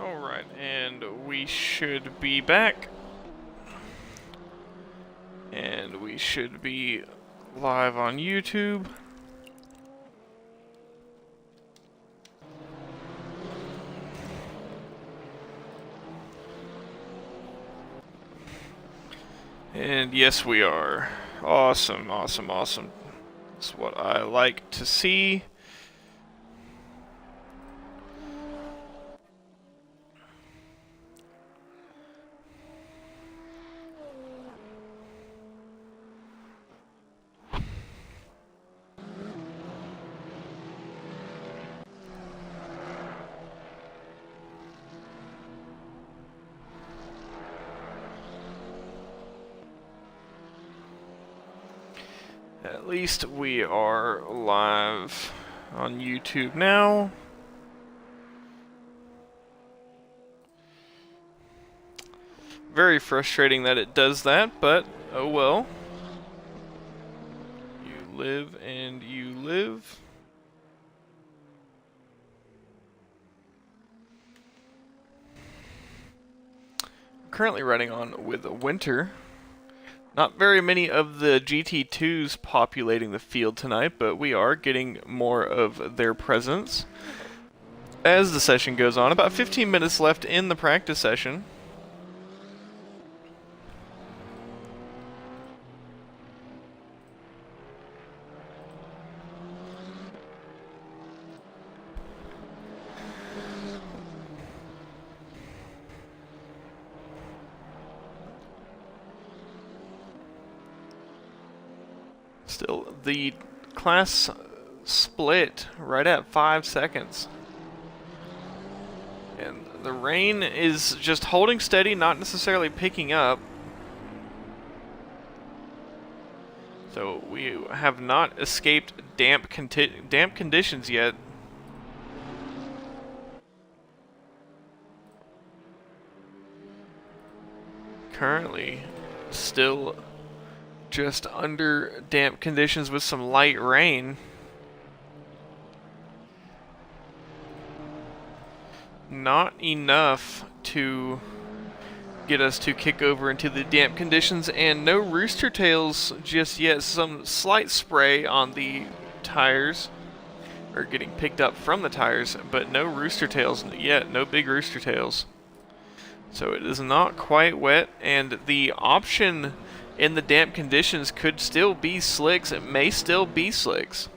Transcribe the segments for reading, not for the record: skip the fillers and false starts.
Alright, and we should be back. And we should be live on YouTube. And yes, we are. Awesome, awesome, awesome. That's what I like to see. At least we are live on YouTube now. Very frustrating that it does that, but oh well. You live and you live. I'm currently running on with Winter. Not very many of the GT2s populating the field tonight, but we are getting more of their presence as the session goes on. About 15 minutes left in the practice session. Still, the class split right at 5 seconds. And the rain is just holding steady, not necessarily picking up. So we have not escaped damp conditions yet. Currently, still just under damp conditions with some light rain. Not enough to get us to kick over into the damp conditions, and no rooster tails just yet. Some slight spray on the tires, or getting picked up from the tires, but no rooster tails yet, no big rooster tails. So it is not quite wet, and the option in the damp conditions could still be slicks. It may still be slicks.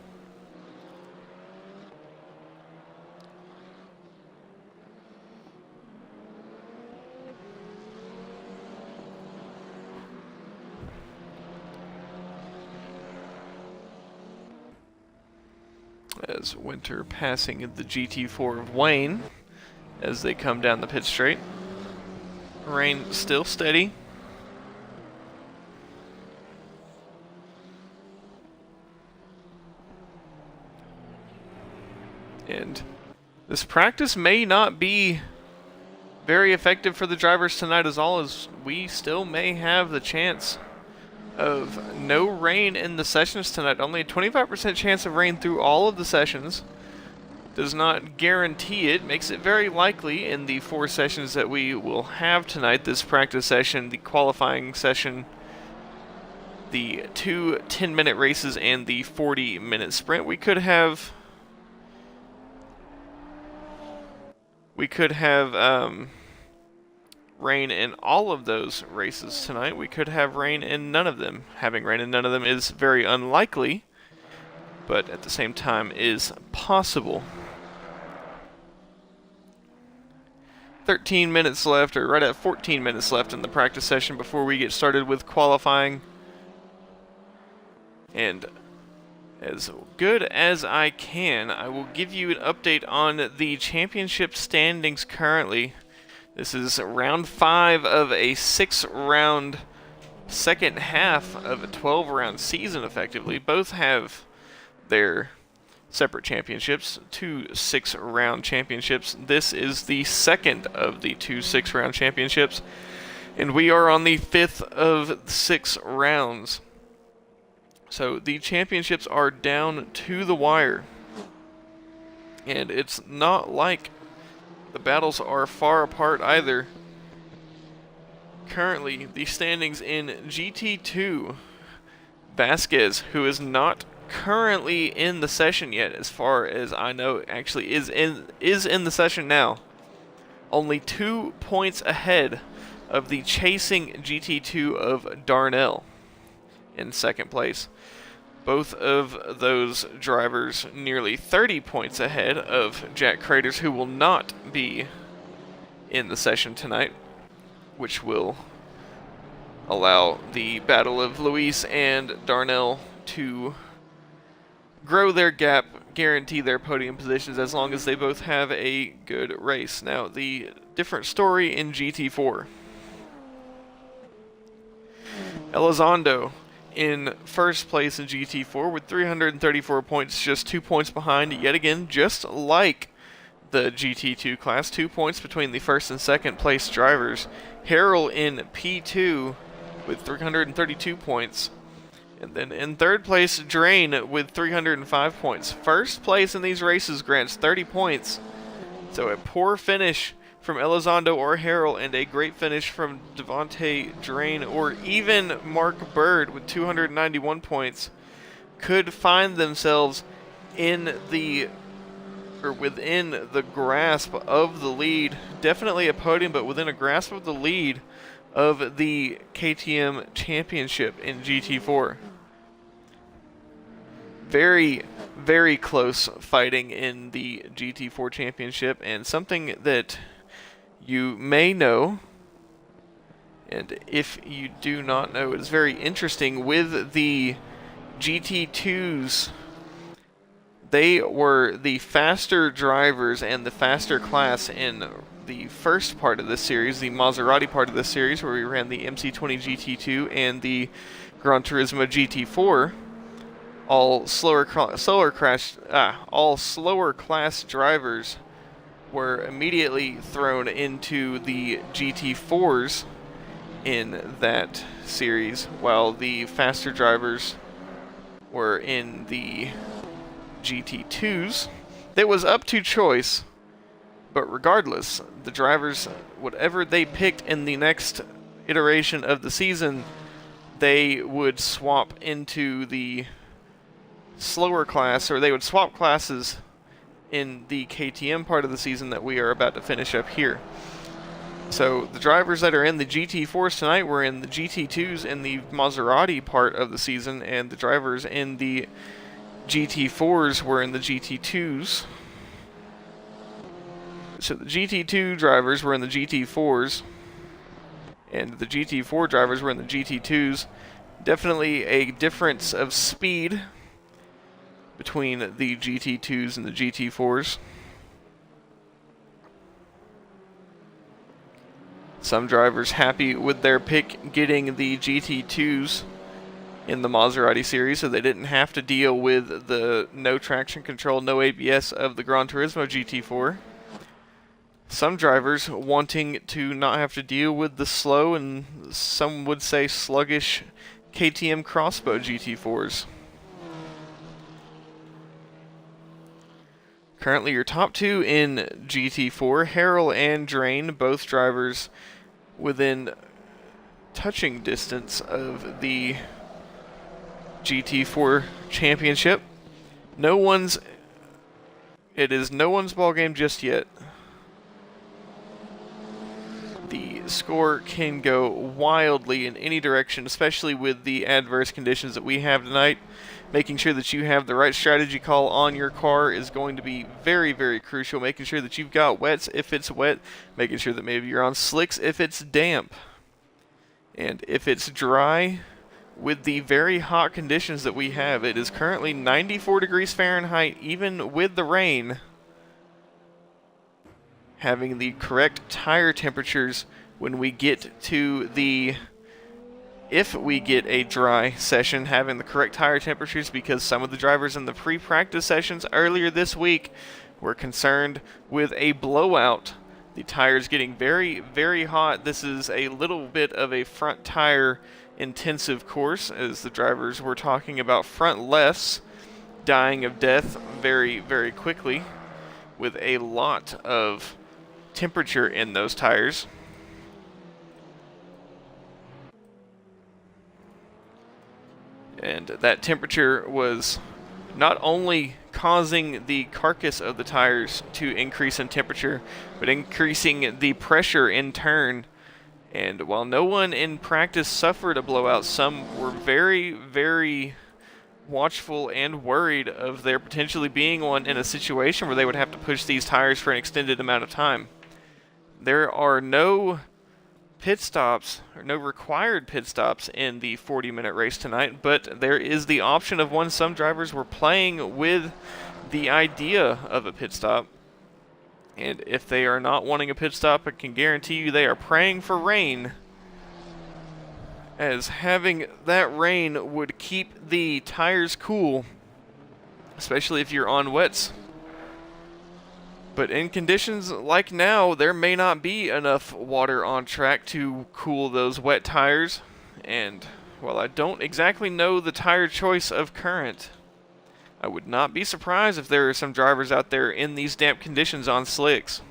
As Winter passing the GT4 of Wayne as they come down the pit straight. Rain still steady. And this practice may not be very effective for the drivers tonight, as we still may have the chance of no rain in the sessions tonight. Only a 25% chance of rain through all of the sessions. Does not guarantee it. Makes it very likely in the 4 sessions that we will have tonight. This practice session, the qualifying session, the 2 10-minute races, and the 40-minute sprint. We could have rain in all of those races tonight. We could have rain in none of them. Having rain in none of them is very unlikely, but at the same time is possible. 13 minutes left, or right at 14 minutes left in the practice session before we get started with qualifying. And as good as I can, I will give you an update on the championship standings currently. This is round 5 of a 6-round second half of a 12-round season, effectively. Both have their separate championships, 2 6-round championships. This is the second of the 2 6-round championships, and we are on the 5th of 6 rounds. So the championships are down to the wire. And it's not like the battles are far apart either. Currently, the standings in GT2, Vasquez, who is not currently in the session yet, as far as I know, actually is in the session now, only 2 points ahead of the chasing GT2 of Darnell in second place. Both of those drivers nearly 30 points ahead of Jack Craters, who will not be in the session tonight, which will allow the battle of Luis and Darnell to grow their gap, guarantee their podium positions as long as they both have a good race. Now, the different story in GT4. Elizondo in first place in GT4 with 334 points, just 2 points behind, yet again, just like the GT2 class, 2 points between the first and second place drivers. Harrell in P2 with 332 points. And then in third place, Drain with 305 points. First place in these races grants 30 points. So a poor finish from Elizondo or Harrell and a great finish from Devontae Drain or even Mark Bird with 291 points could find themselves in the within the grasp of the lead. Definitely a podium, but within a grasp of the lead of the KTM Championship in GT4. Very, very close fighting in the GT4 Championship, and something that you may know, and if you do not know, it is very interesting with the GT2s. They were the faster drivers and the faster class in the first part of this series, the Maserati part of this series, where we ran the MC20 GT2 and the Gran Turismo GT4. All slower class drivers were immediately thrown into the GT4s in that series, while the faster drivers were in the GT2s. That was up to choice, but regardless, the drivers, whatever they picked in the next iteration of the season, they would swap into the slower class, or they would swap classes in the KTM part of the season that we are about to finish up here. So the drivers that are in the GT4s tonight were in the GT2s in the Maserati part of the season, and the drivers in the GT4s were in the GT2s. So the GT2 drivers were in the GT4s, and the GT4 drivers were in the GT2s. Definitely a difference of speed between the GT2s and the GT4s. Some drivers happy with their pick getting the GT2s in the Maserati series, so they didn't have to deal with the no traction control, no ABS of the Gran Turismo GT4. Some drivers wanting to not have to deal with the slow and some would say sluggish KTM Crossbow GT4s. Currently your top two in GT4, Harrell and Drain, both drivers within touching distance of the GT4 championship. It is no one's ball game just yet. The score can go wildly in any direction, especially with the adverse conditions that we have tonight. Making sure that you have the right strategy call on your car is going to be very, very crucial. Making sure that you've got wets if it's wet. Making sure that maybe you're on slicks if it's damp. And if it's dry, with the very hot conditions that we have, it is currently 94 degrees Fahrenheit, even with the rain. Having the correct tire temperatures when we get to the... If we get a dry session, having the correct tire temperatures, because some of the drivers in the pre-practice sessions earlier this week were concerned with a blowout. The tires getting very, very hot. This is a little bit of a front tire intensive course, as the drivers were talking about front lefts dying of death very, very quickly, with a lot of temperature in those tires. And that temperature was not only causing the carcass of the tires to increase in temperature, but increasing the pressure in turn. And while no one in practice suffered a blowout, some were very, very watchful and worried of there potentially being one in a situation where they would have to push these tires for an extended amount of time. There are no pit stops, or no required pit stops in the 40-minute race tonight, but there is the option of one. Some drivers were playing with the idea of a pit stop, and if they are not wanting a pit stop, I can guarantee you they are praying for rain, as having that rain would keep the tires cool, especially if you're on wets. But in conditions like now, there may not be enough water on track to cool those wet tires. And while I don't exactly know the tire choice of current, I would not be surprised if there are some drivers out there in these damp conditions on slicks.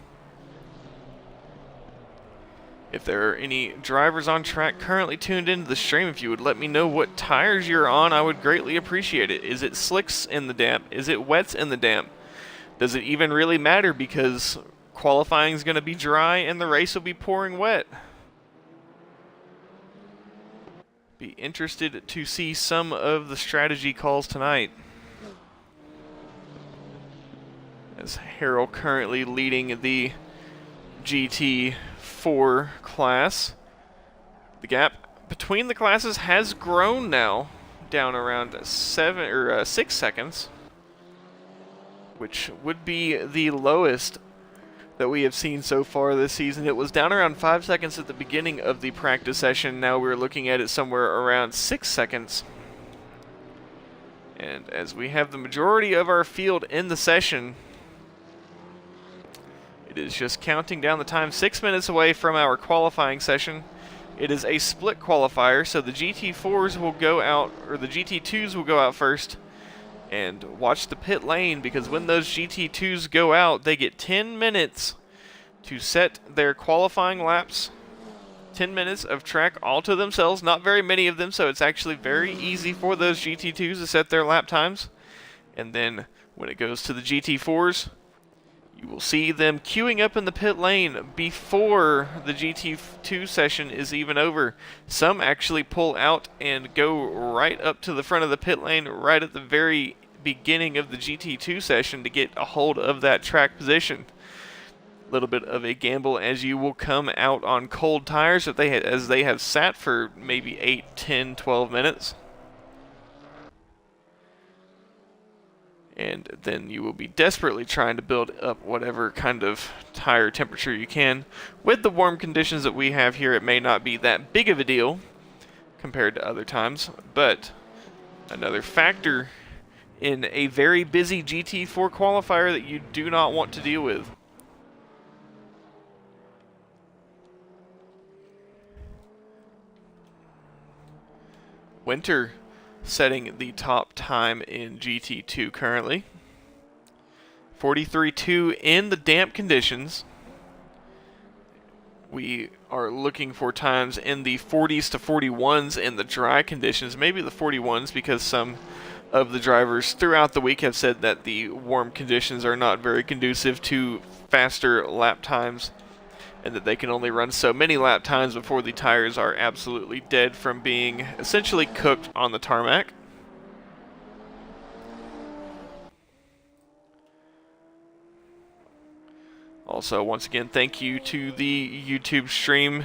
If there are any drivers on track currently tuned into the stream, if you would let me know what tires you're on, I would greatly appreciate it. Is it slicks in the damp? Is it wets in the damp? Does it even really matter, because qualifying is going to be dry and the race will be pouring wet? Be interested to see some of the strategy calls tonight, as Harrell currently leading the GT4 class. The gap between the classes has grown now, down around 6 seconds. Which would be the lowest that we have seen so far this season. It was down around 5 seconds at the beginning of the practice session. Now we're looking at it somewhere around 6 seconds. And as we have the majority of our field in the session, it is just counting down the time. 6 minutes away from our qualifying session. It is a split qualifier, so the GT4s will go out, or the GT2s will go out first. And watch the pit lane, because when those GT2s go out, they get 10 minutes to set their qualifying laps. 10 minutes of track all to themselves. Not very many of them, so it's actually very easy for those GT2s to set their lap times. And then when it goes to the GT4s, you will see them queuing up in the pit lane before the GT2 session is even over. Some actually pull out and go right up to the front of the pit lane right at the very beginning of the GT2 session to get a hold of that track position. A little bit of a gamble, as you will come out on cold tires as they have sat for maybe 8, 10, 12 minutes. And then you will be desperately trying to build up whatever kind of tire temperature you can. With the warm conditions that we have here, it may not be that big of a deal compared to other times, but another factor in a very busy GT4 qualifier that you do not want to deal with. Winter setting the top time in GT2 currently. 43.2 in the damp conditions. We are looking for times in the 40s to 41s in the dry conditions, maybe the 41s, because some of the drivers throughout the week have said that the warm conditions are not very conducive to faster lap times, and that they can only run so many lap times before the tires are absolutely dead from being essentially cooked on the tarmac. Also, once again, thank you to the YouTube stream,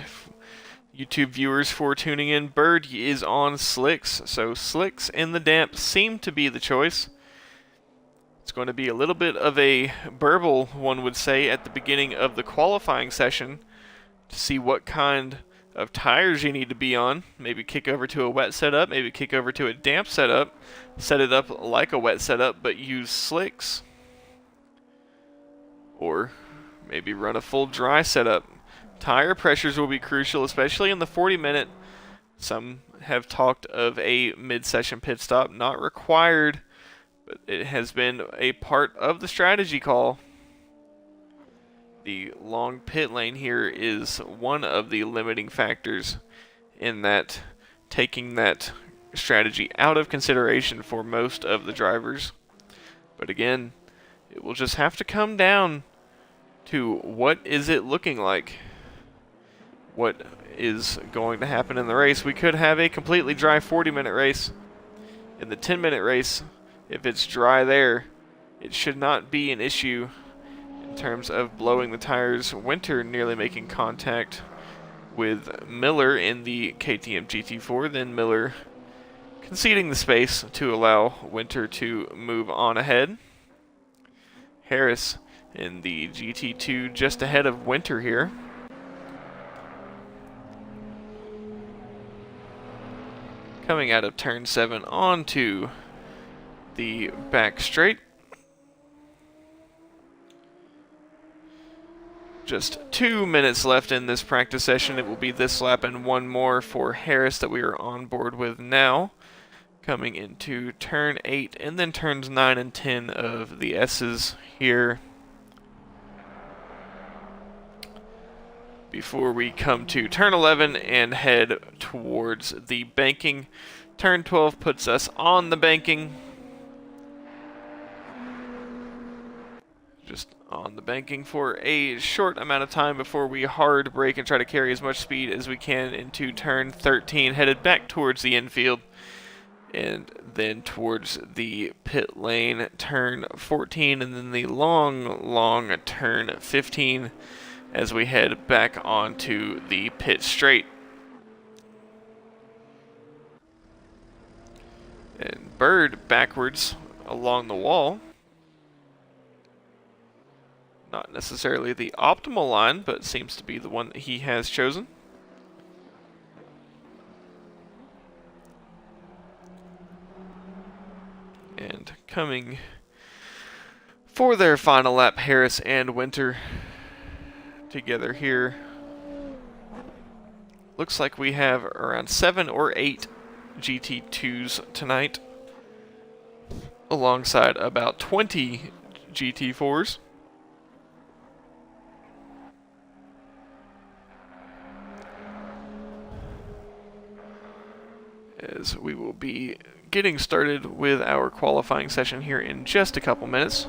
YouTube viewers, for tuning in. Bird is on slicks, so slicks in the damp seem to be the choice. It's going to be a little bit of a burble, one would say, at the beginning of the qualifying session to see what kind of tires you need to be on. Maybe kick over to a wet setup, maybe kick over to a damp setup, set it up like a wet setup, but use slicks. Or maybe run a full dry setup. Tire pressures will be crucial, especially in the 40-minute. Some have talked of a mid-session pit stop, not required, but it has been a part of the strategy call. The long pit lane here is one of the limiting factors in that, taking that strategy out of consideration for most of the drivers. But again, it will just have to come down to what is it looking like. What is going to happen in the race. We could have a completely dry 40-minute race. In the 10-minute race, if it's dry there, it should not be an issue in terms of blowing the tires. Winter nearly making contact with Miller in the KTM GT4, then Miller conceding the space to allow Winter to move on ahead. Harris in the GT2 just ahead of Winter here. Coming out of turn 7 onto the back straight. Just 2 minutes left in this practice session. It will be this lap and one more for Harris that we are on board with now. Coming into turn 8 and then turns 9 and 10 of the S's here. Before we come to turn 11 and head towards the banking. Turn 12 puts us on the banking. Just on the banking for a short amount of time before we hard brake and try to carry as much speed as we can into turn 13, headed back towards the infield, and then towards the pit lane, turn 14, and then the long turn 15 as we head back onto the pit straight. And Bird backwards along the wall. Not necessarily the optimal line, but seems to be the one that he has chosen. And coming for their final lap, Harris and Winter together here. Looks like we have around 7 or 8 GT2s tonight, alongside about 20 GT4s. As we will be getting started with our qualifying session here in just a couple minutes.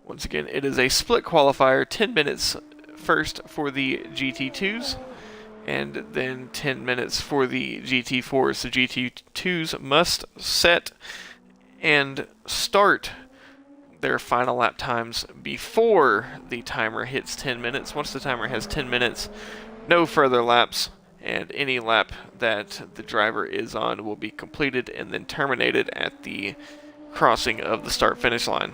Once again, it is a split qualifier, 10 minutes first for the GT2s, and then 10 minutes for the GT4s. The GT2s must set and start their final lap times before the timer hits 10 minutes. Once the timer has 10 minutes, no further laps, and any lap that the driver is on will be completed and then terminated at the crossing of the start-finish line.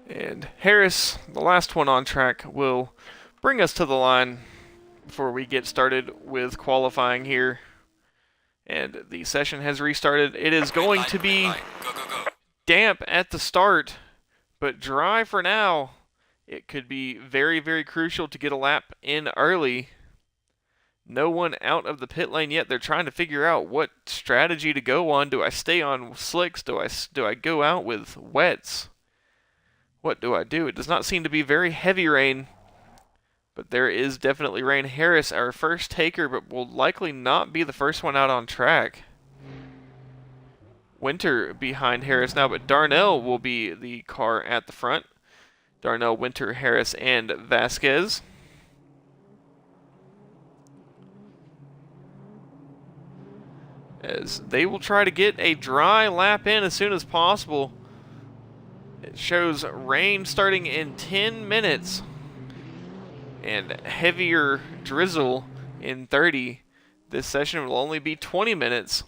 And Harris, the last one on track, will bring us to the line before we get started with qualifying here. And the session has restarted. It is going to be damp at the start, but dry for now. It could be very, very crucial to get a lap in early. No one out of the pit lane yet. They're trying to figure out what strategy to go on. Do I stay on slicks? Do I go out with wets? What do I do? It does not seem to be very heavy rain, but there is definitely rain. Harris, our first taker, but will likely not be the first one out on track. Winter behind Harris now, but Darnell will be the car at the front. Darnell, Winter, Harris, and Vasquez. As they will try to get a dry lap in as soon as possible. It shows rain starting in 10 minutes and heavier drizzle in 30. This session will only be 20 minutes,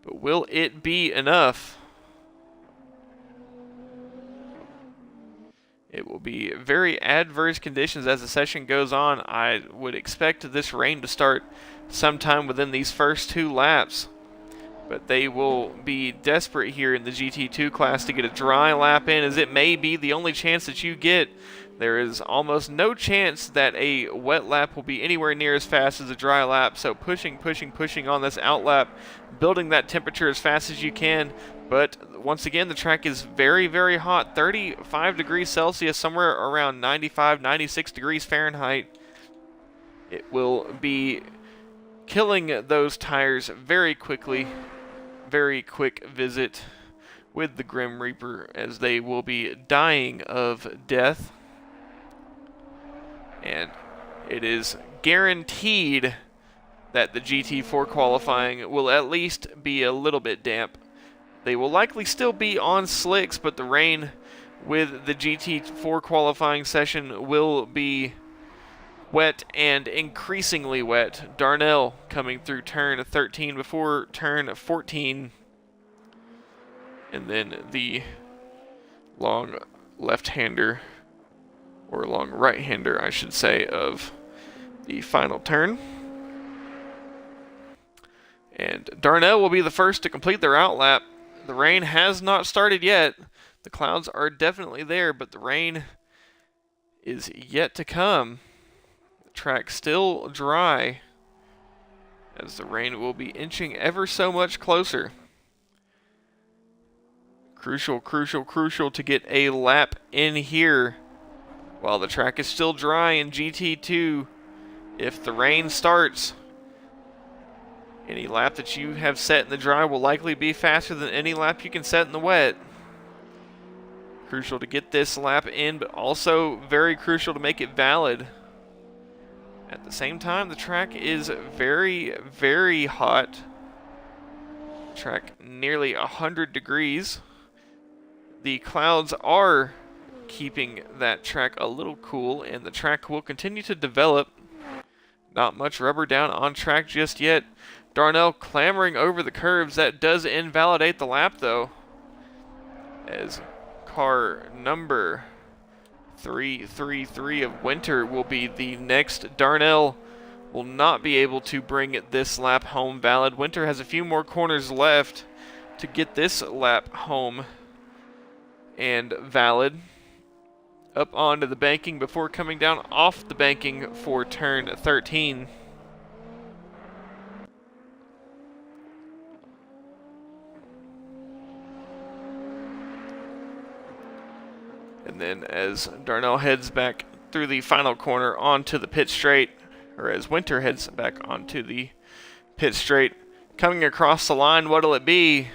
but will it be enough? It will be very adverse conditions as the session goes on. I would expect this rain to start sometime within these first 2 laps, But they will be desperate here in the GT2 class to get a dry lap in, as it may be the only chance that you get. There is almost no chance that a wet lap will be anywhere near as fast as a dry lap, so pushing on this out lap, building that temperature as fast as you can. But once again, the track is very, very hot, 35 degrees Celsius, somewhere around 95, 96 degrees Fahrenheit. It will be killing those tires very quickly. Very quick visit with the Grim Reaper, as they will be dying of death. And it is guaranteed that the GT4 qualifying will at least be a little bit damp. They will likely still be on slicks, but the rain with the GT4 qualifying session will be wet and increasingly wet. Darnell coming through turn 13 before turn 14. And then the long left-hander, or long right-hander, I should say, of the final turn. And Darnell will be the first to complete their outlap. The rain has not started yet. The clouds are definitely there, but the rain is yet to come. The track still dry, as the rain will be inching ever so much closer. Crucial to get a lap in here while the track is still dry in GT2. If the rain starts, any lap that you have set in the dry will likely be faster than any lap you can set in the wet. Crucial to get this lap in, but also very crucial to make it valid. At the same time, the track is very, very hot. Track nearly 100 degrees. The clouds are keeping that track a little cool, and the track will continue to develop. Not much rubber down on track just yet. Darnell clambering over the curves. That does invalidate the lap, though, as car number 333 of Winter will be the next. Darnell will not be able to bring this lap home valid. Winter has a few more corners left to get this lap home and valid. Up onto the banking before coming down off the banking for turn 13. And then as Darnell heads back through the final corner onto the pit straight, or as Winter heads back onto the pit straight, coming across the line, what'll it be?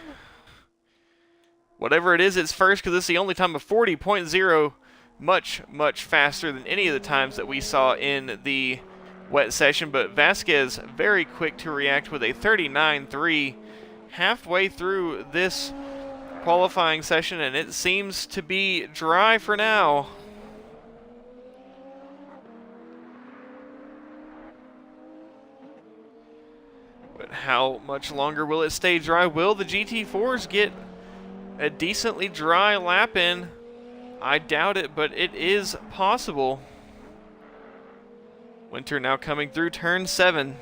Whatever it is, it's first, because it's the only time of 40.0, much faster than any of the times that we saw in the wet session. But Vasquez very quick to react with a 39.3 halfway through this qualifying session, and it seems to be dry for now. But how much longer will it stay dry? Will the GT4s get a decently dry lap in? I doubt it, but it is possible. Winter now coming through turn 7.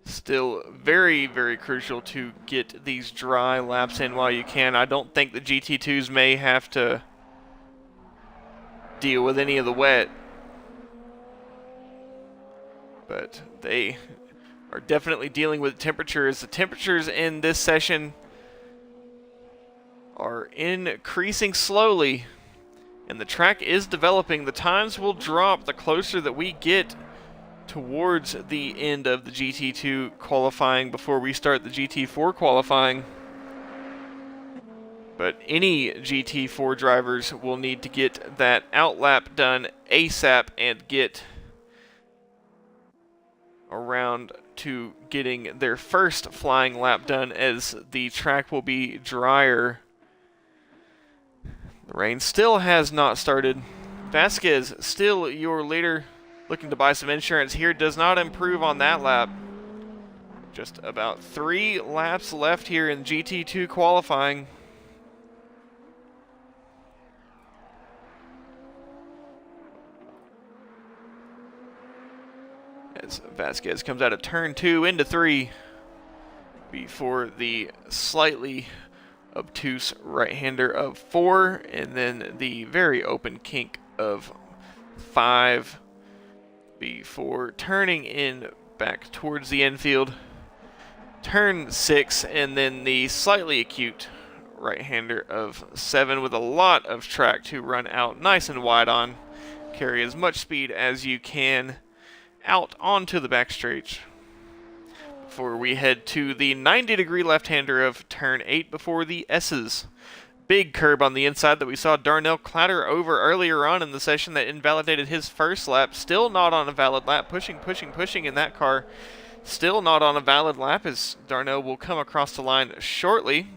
Still very crucial to get these dry laps in while you can. I don't think the GT2s may have to deal with any of the wet, but they are definitely dealing with temperatures. The temperatures in this session are increasing slowly, and the track is developing. The times will drop the closer that we get towards the end of the GT2 qualifying before we start the GT4 qualifying. But any GT4 drivers will need to get that outlap done ASAP and get around to getting their first flying lap done, as the track will be drier. The rain still has not started. Vasquez, still your leader, looking to buy some insurance here. Does not improve on that lap. Just about 3 laps left here in GT2 qualifying. as Vasquez comes out of turn 2 into 3 before the slightly obtuse right-hander of 4, and then the very open kink of 5 before turning in back towards the infield. Turn 6, and then the slightly acute right-hander of 7 with a lot of track to run out nice and wide on. Carry as much speed as you can out onto the backstretch before we head to the 90-degree left-hander of turn 8 before the S's. Big curb on the inside that we saw Darnell clatter over earlier on in the session that invalidated his first lap. Still not on a valid lap. Pushing in that car. Still not on a valid lap as Darnell will come across the line shortly.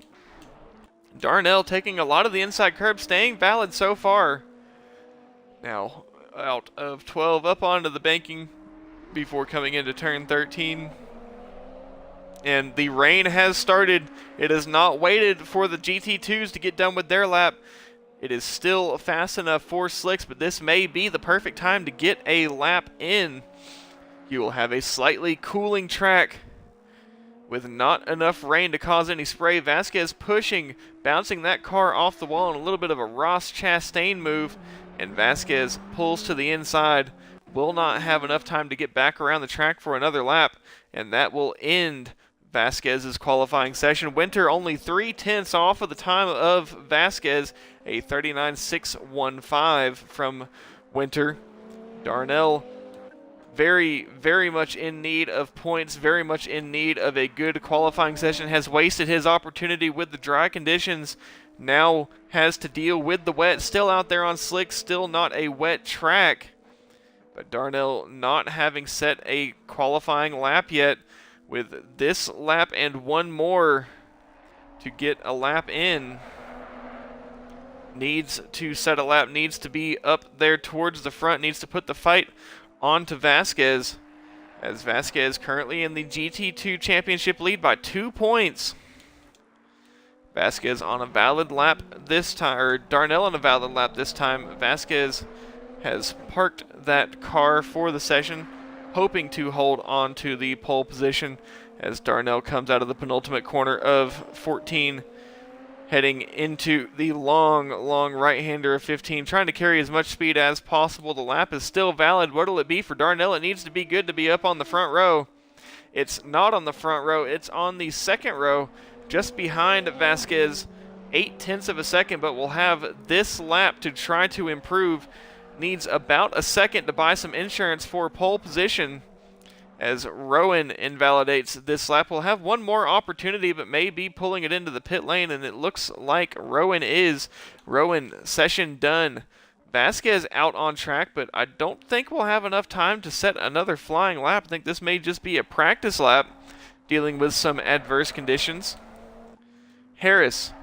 Darnell taking a lot of the inside curb, staying valid so far. Now out of 12 up onto the banking before coming into turn 13. And the rain has started. It has not waited for the GT2s to get done with their lap. It is still fast enough for slicks, but this may be the perfect time to get a lap in. You will have a slightly cooling track with not enough rain to cause any spray. Vasquez pushing, bouncing that car off the wall in a little bit of a Ross Chastain move, and Vasquez pulls to the inside. Will not have enough time to get back around the track for another lap, and that will end Vasquez's qualifying session. Winter only 3/10 off of the time of Vasquez, a 39.615 from Winter. Darnell very, very much in need of points, very much in need of a good qualifying session, has wasted his opportunity with the dry conditions, now has to deal with the wet, still out there on slick, still not a wet track. But Darnell not having set a qualifying lap yet, with this lap and one more to get a lap in. Needs to set a lap, needs to be up there towards the front, needs to put the fight onto Vasquez, as Vasquez currently in the GT2 championship lead by 2 points. Vasquez on a valid lap this time, or Darnell on a valid lap this time. Vasquez has parked that car for the session, hoping to hold on to the pole position as Darnell comes out of the penultimate corner of 14, heading into the long right-hander of 15, trying to carry as much speed as possible. The lap is still valid. What'll it be for Darnell? It needs to be good to be up on the front row. It's not on the front row. It's on the second row, just behind Vasquez, 0.8 of a second, but will have this lap to try to improve. Needs about a second to buy some insurance for pole position as Rowan invalidates this lap. We'll have one more opportunity, but may be pulling it into the pit lane, and it looks like Rowan is. Rowan, session done. Vasquez out on track, but I don't think we'll have enough time to set another flying lap. I think this may just be a practice lap, dealing with some adverse conditions. Harris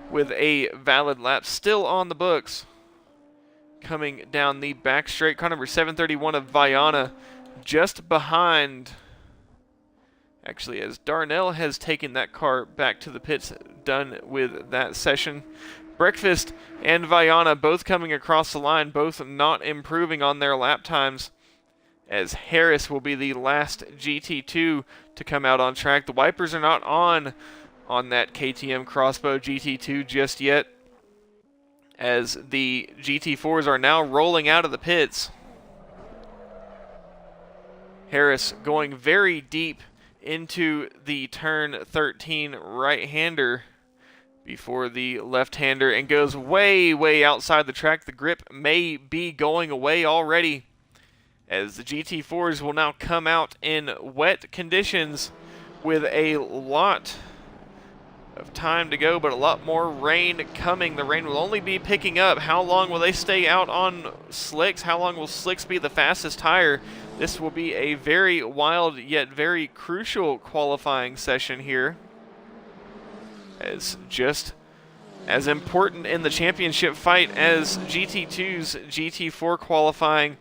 with a valid lap still on the books. Coming down the back straight, car number 731 of Viana, just behind, actually, as Darnell has taken that car back to the pits, done with that session. Breakfast and Viana both coming across the line, both not improving on their lap times, as Harris will be the last GT2 to come out on track. The wipers are not on that KTM Crossbow GT2 just yet, as the GT4s are now rolling out of the pits. Harris going very deep into the turn 13 right-hander before the left-hander, and goes way outside the track. The grip may be going away already, as the GT4s will now come out in wet conditions with a lot of time to go, but a lot more rain coming. The rain will only be picking up. How long will they stay out on slicks? How long will slicks be the fastest tire? This will be a very wild yet very crucial qualifying session here, as just as important in the championship fight as GT2's GT4 qualifying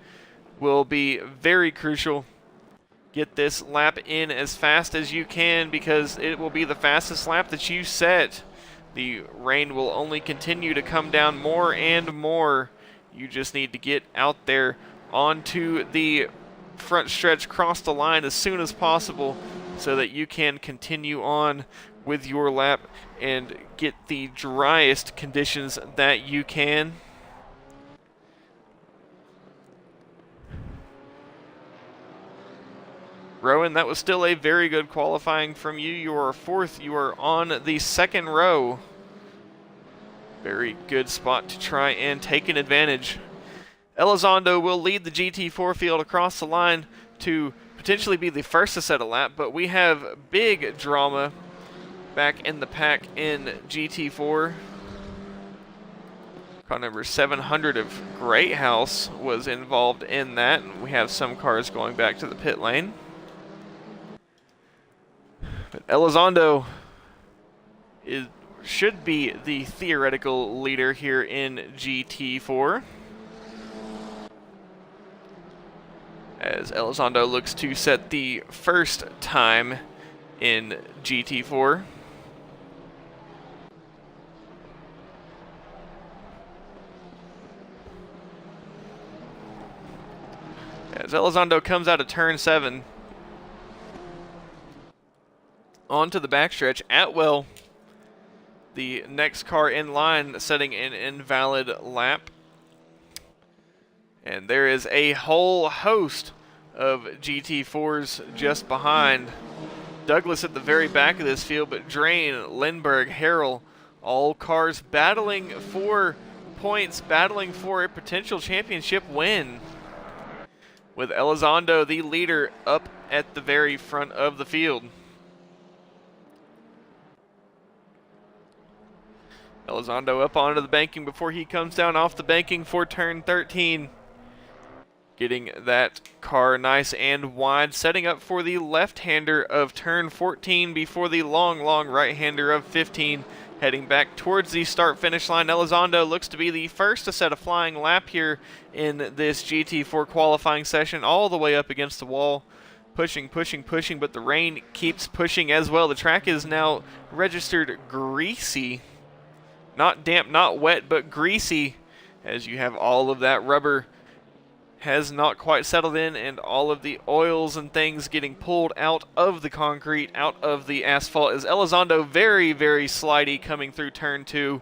will be very crucial. Get this lap in as fast as you can, because it will be the fastest lap that you set. The rain will only continue to come down more and more. You just need to get out there onto the front stretch cross the line as soon as possible so that you can continue on with your lap and get the driest conditions that you can. Rowan, that was still a very good qualifying from you. You are fourth. You are on the second row. Very good spot to try and take an advantage. Elizondo will lead the GT4 field across the line to potentially be the first to set a lap, but we have big drama back in the pack in GT4. Car number 700 of Great House was involved in that, and we have some cars going back to the pit lane. But Elizondo should be the theoretical leader here in GT4. As Elizondo looks to set the first time in GT4. As Elizondo comes out of turn 7. Onto the backstretch. Atwell, the next car in line, setting an invalid lap. And there is a whole host of GT4s just behind. Douglas at the very back of this field, but Drain, Lindbergh, Harrell, all cars battling for points, battling for a potential championship win. With Elizondo, the leader, up at the very front of the field. Elizondo up onto the banking before he comes down off the banking for turn 13. Getting that car nice and wide, setting up for the left-hander of turn 14 before the long right-hander of 15. Heading back towards the start-finish line. Elizondo looks to be the first to set a flying lap here in this GT4 qualifying session, all the way up against the wall. Pushing, but the rain keeps pushing as well. The track is now registered greasy. Not damp, not wet, but greasy, as you have all of that rubber has not quite settled in, and all of the oils and things getting pulled out of the concrete, out of the asphalt, as Elizondo very slidey coming through turn 2.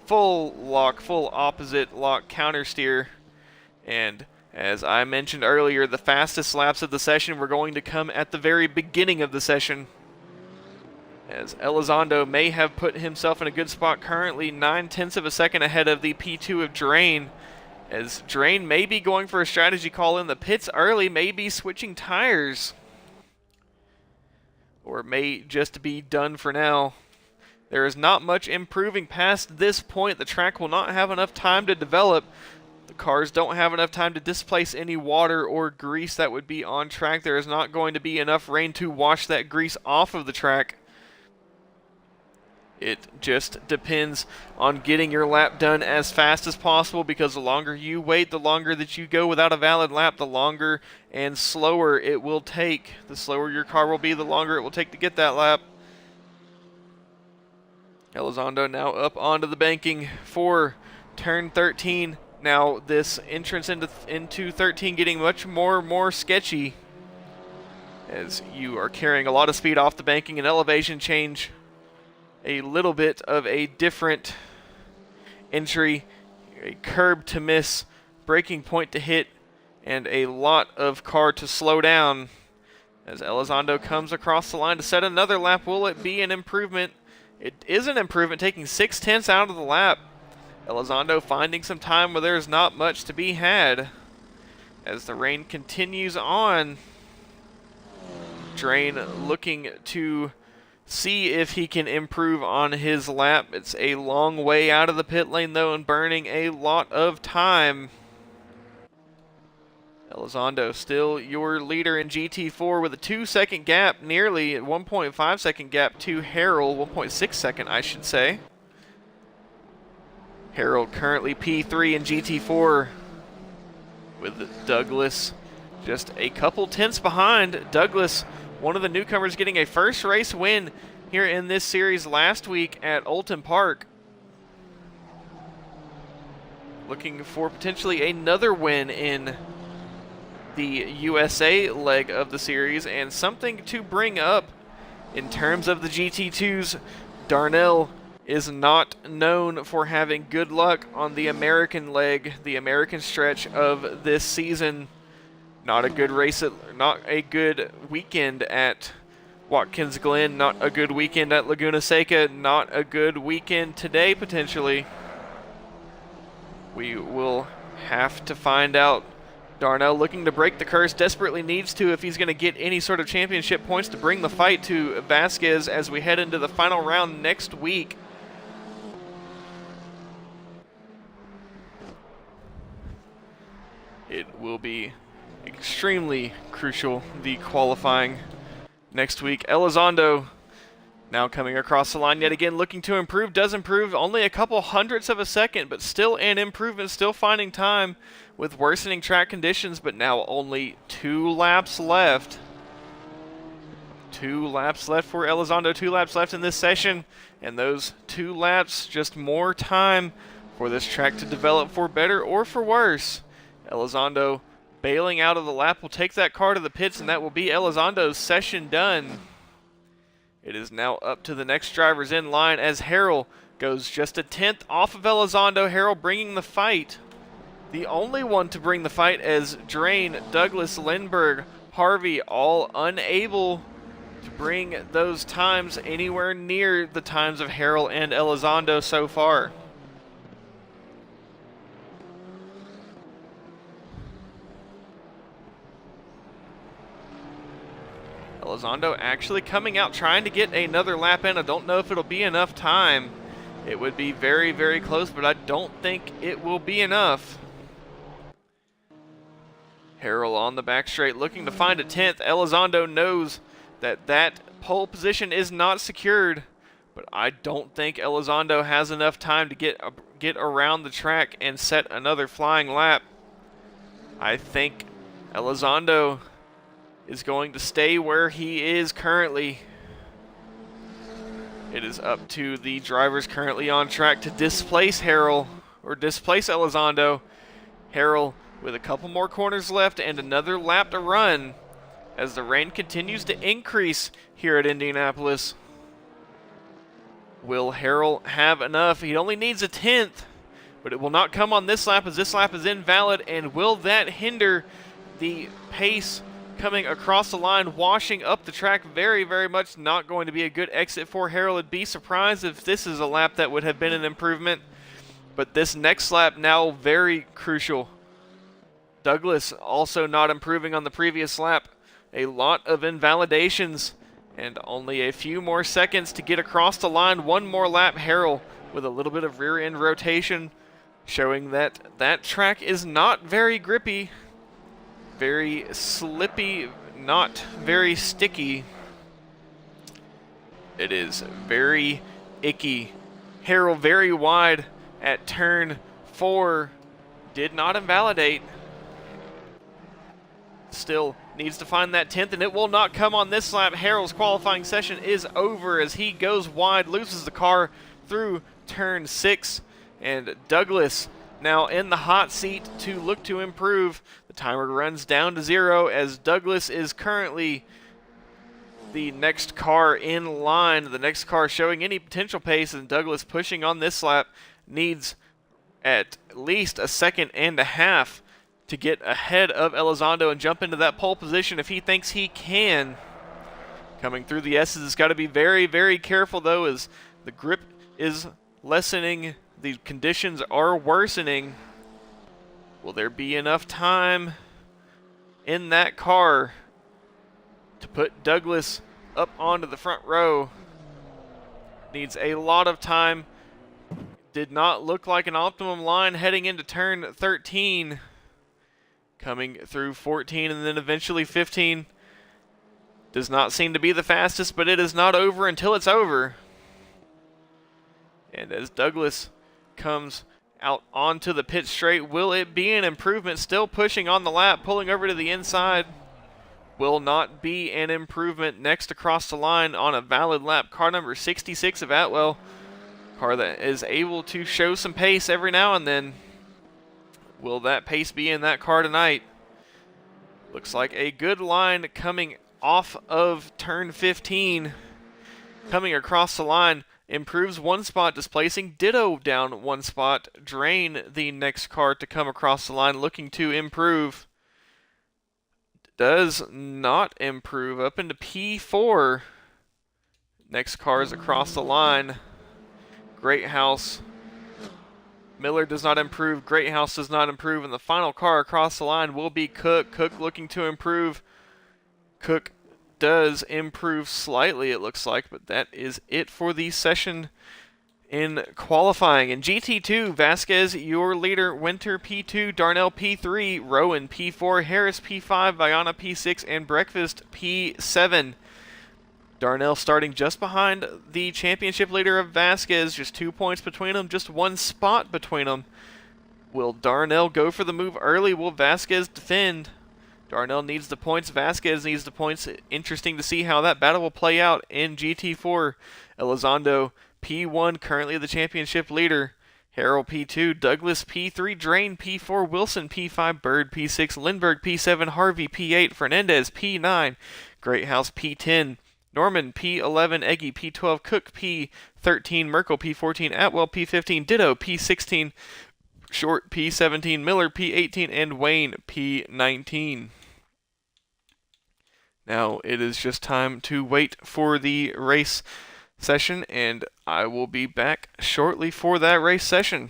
Full lock, full opposite lock counter steer. And as I mentioned earlier, the fastest laps of the session were going to come at the very beginning of the session, as Elizondo may have put himself in a good spot, currently 9/10 of a second ahead of the P2 of Drain, as Drain may be going for a strategy call in the pits early, may be switching tires, or it may just be done for now. There is not much improving past this point. The track will not have enough time to develop. The cars don't have enough time to displace any water or grease that would be on track. There is not going to be enough rain to wash that grease off of the track. It just depends on getting your lap done as fast as possible, because the longer you wait, the longer that you go without a valid lap, the longer and slower it will take. The slower your car will be, the longer it will take to get that lap. Elizondo now up onto the banking for turn 13. Now this entrance into 13 getting much more sketchy, as you are carrying a lot of speed off the banking, and elevation change. A little bit of a different entry, a curb to miss, braking point to hit, and a lot of car to slow down. As Elizondo comes across the line to set another lap, will it be an improvement? It is an improvement, taking 6/10 out of the lap. Elizondo finding some time where there's not much to be had. As the rain continues on, Drain looking to see if he can improve on his lap. It's a long way out of the pit lane though, and burning a lot of time. Elizondo still your leader in GT4 with a 2-second gap, nearly a 1.5 second gap to Harrell, 1.6 second I should say. Harrell currently P3 in GT4, with Douglas just a couple tenths behind. Douglas, one of the newcomers, getting a first race win here in this series last week at Oulton Park. Looking for potentially another win in the USA leg of the series. And something to bring up in terms of the GT2s, Darnell is not known for having good luck on the American leg, the American stretch of this season. Not a good race, not a good weekend at Watkins Glen, not a good weekend at Laguna Seca, not a good weekend today potentially. We will have to find out. Darnell looking to break the curse, desperately needs to if he's going to get any sort of championship points to bring the fight to Vasquez as we head into the final round next week. It will be extremely crucial, the qualifying next week. Elizondo now coming across the line yet again, looking to improve, does improve, only a couple hundredths of a second, but still an improvement, still finding time with worsening track conditions, but now only 2 laps left. 2 laps left for Elizondo, 2 laps left in this session, and those 2 laps, just more time for this track to develop for better or for worse. Elizondo bailing out of the lap will take that car to the pits, and that will be Elizondo's session done. It is now up to the next drivers in line as Harrell goes just a 10th off of Elizondo. Harrell bringing the fight. The only one to bring the fight as Drain, Douglas, Lindbergh, Harvey all unable to bring those times anywhere near the times of Harrell and Elizondo so far. Elizondo actually coming out trying to get another lap in. I don't know if it'll be enough time. It would be very, very close, but I don't think it will be enough. Harrell on the back straight looking to find a 10th. Elizondo knows that that pole position is not secured, but I don't think Elizondo has enough time to get around the track and set another flying lap. I think Elizondo is going to stay where he is currently. It is up to the drivers currently on track to displace Harrell, or displace Elizondo. Harrell with a couple more corners left and another lap to run as the rain continues to increase here at Indianapolis. Will Harrell have enough? He only needs a 10th, but it will not come on this lap as this lap is invalid, and will that hinder the pace coming across the line, washing up the track? Very, very much not going to be a good exit for Harrell. I'd be surprised if this is a lap that would have been an improvement, but this next lap now very crucial. Douglas also not improving on the previous lap. A lot of invalidations and only a few more seconds to get across the line. One more lap. Harrell with a little bit of rear end rotation, showing that that track is not very grippy, very slippy, not very sticky. It is very icky. Harrell very wide at turn 4. Did not invalidate. Still needs to find that 10th, and it will not come on this lap. Harrell's qualifying session is over as he goes wide, loses the car through turn 6, and Douglas now in the hot seat to look to improve. The timer runs down to 0 as Douglas is currently the next car in line, the next car showing any potential pace, and Douglas pushing on this lap needs at least a second and a half to get ahead of Elizondo and jump into that pole position if he thinks he can. Coming through the S's, has got to be very, very careful though, as the grip is lessening, the conditions are worsening. Will there be enough time in that car to put Douglas up onto the front row? Needs a lot of time. Did not look like an optimum line heading into turn 13. Coming through 14 and then eventually 15. Does not seem to be the fastest, but it is not over until it's over. And as Douglas comes out onto the pit straight, will it be an improvement? Still pushing on the lap, pulling over to the inside. Will not be an improvement. Next across the line on a valid lap, car number 66 of Atwell. Car that is able to show some pace every now and then. Will that pace be in that car tonight? Looks like a good line coming off of turn 15. Coming across the line, improves one spot, displacing Ditto down one spot. Drain, the next car to come across the line, looking to improve. Does not improve, up into P4. Next car is across the line. Great House. Miller does not improve. Great House does not improve. And the final car across the line will be Cook. Cook looking to improve. Cook does improve slightly, it looks like, but that is it for the session in qualifying. In GT2, Vasquez, your leader, Winter P2, Darnell P3, Rowan P4, Harris P5, Viana P6, and Breakfast P7. Darnell starting just behind the championship leader of Vasquez, just 2 points between them, just 1 spot between them. Will Darnell go for the move early? Will Vasquez defend? Darnell needs the points. Vasquez needs the points. Interesting to see how that battle will play out in GT4. Elizondo P1, currently the championship leader. Harrell P2, Douglas P3, Drain P4, Wilson P5, Bird P6, Lindbergh P7, Harvey P8, Fernandez P9, Greathouse P10, Norman P11, Eggy P12, Cook P13, Merkel P14, Atwell P15, Ditto P16, Short P17, Miller P18, and Wayne P19. Now it is just time to wait for the race session, and I will be back shortly for that race session.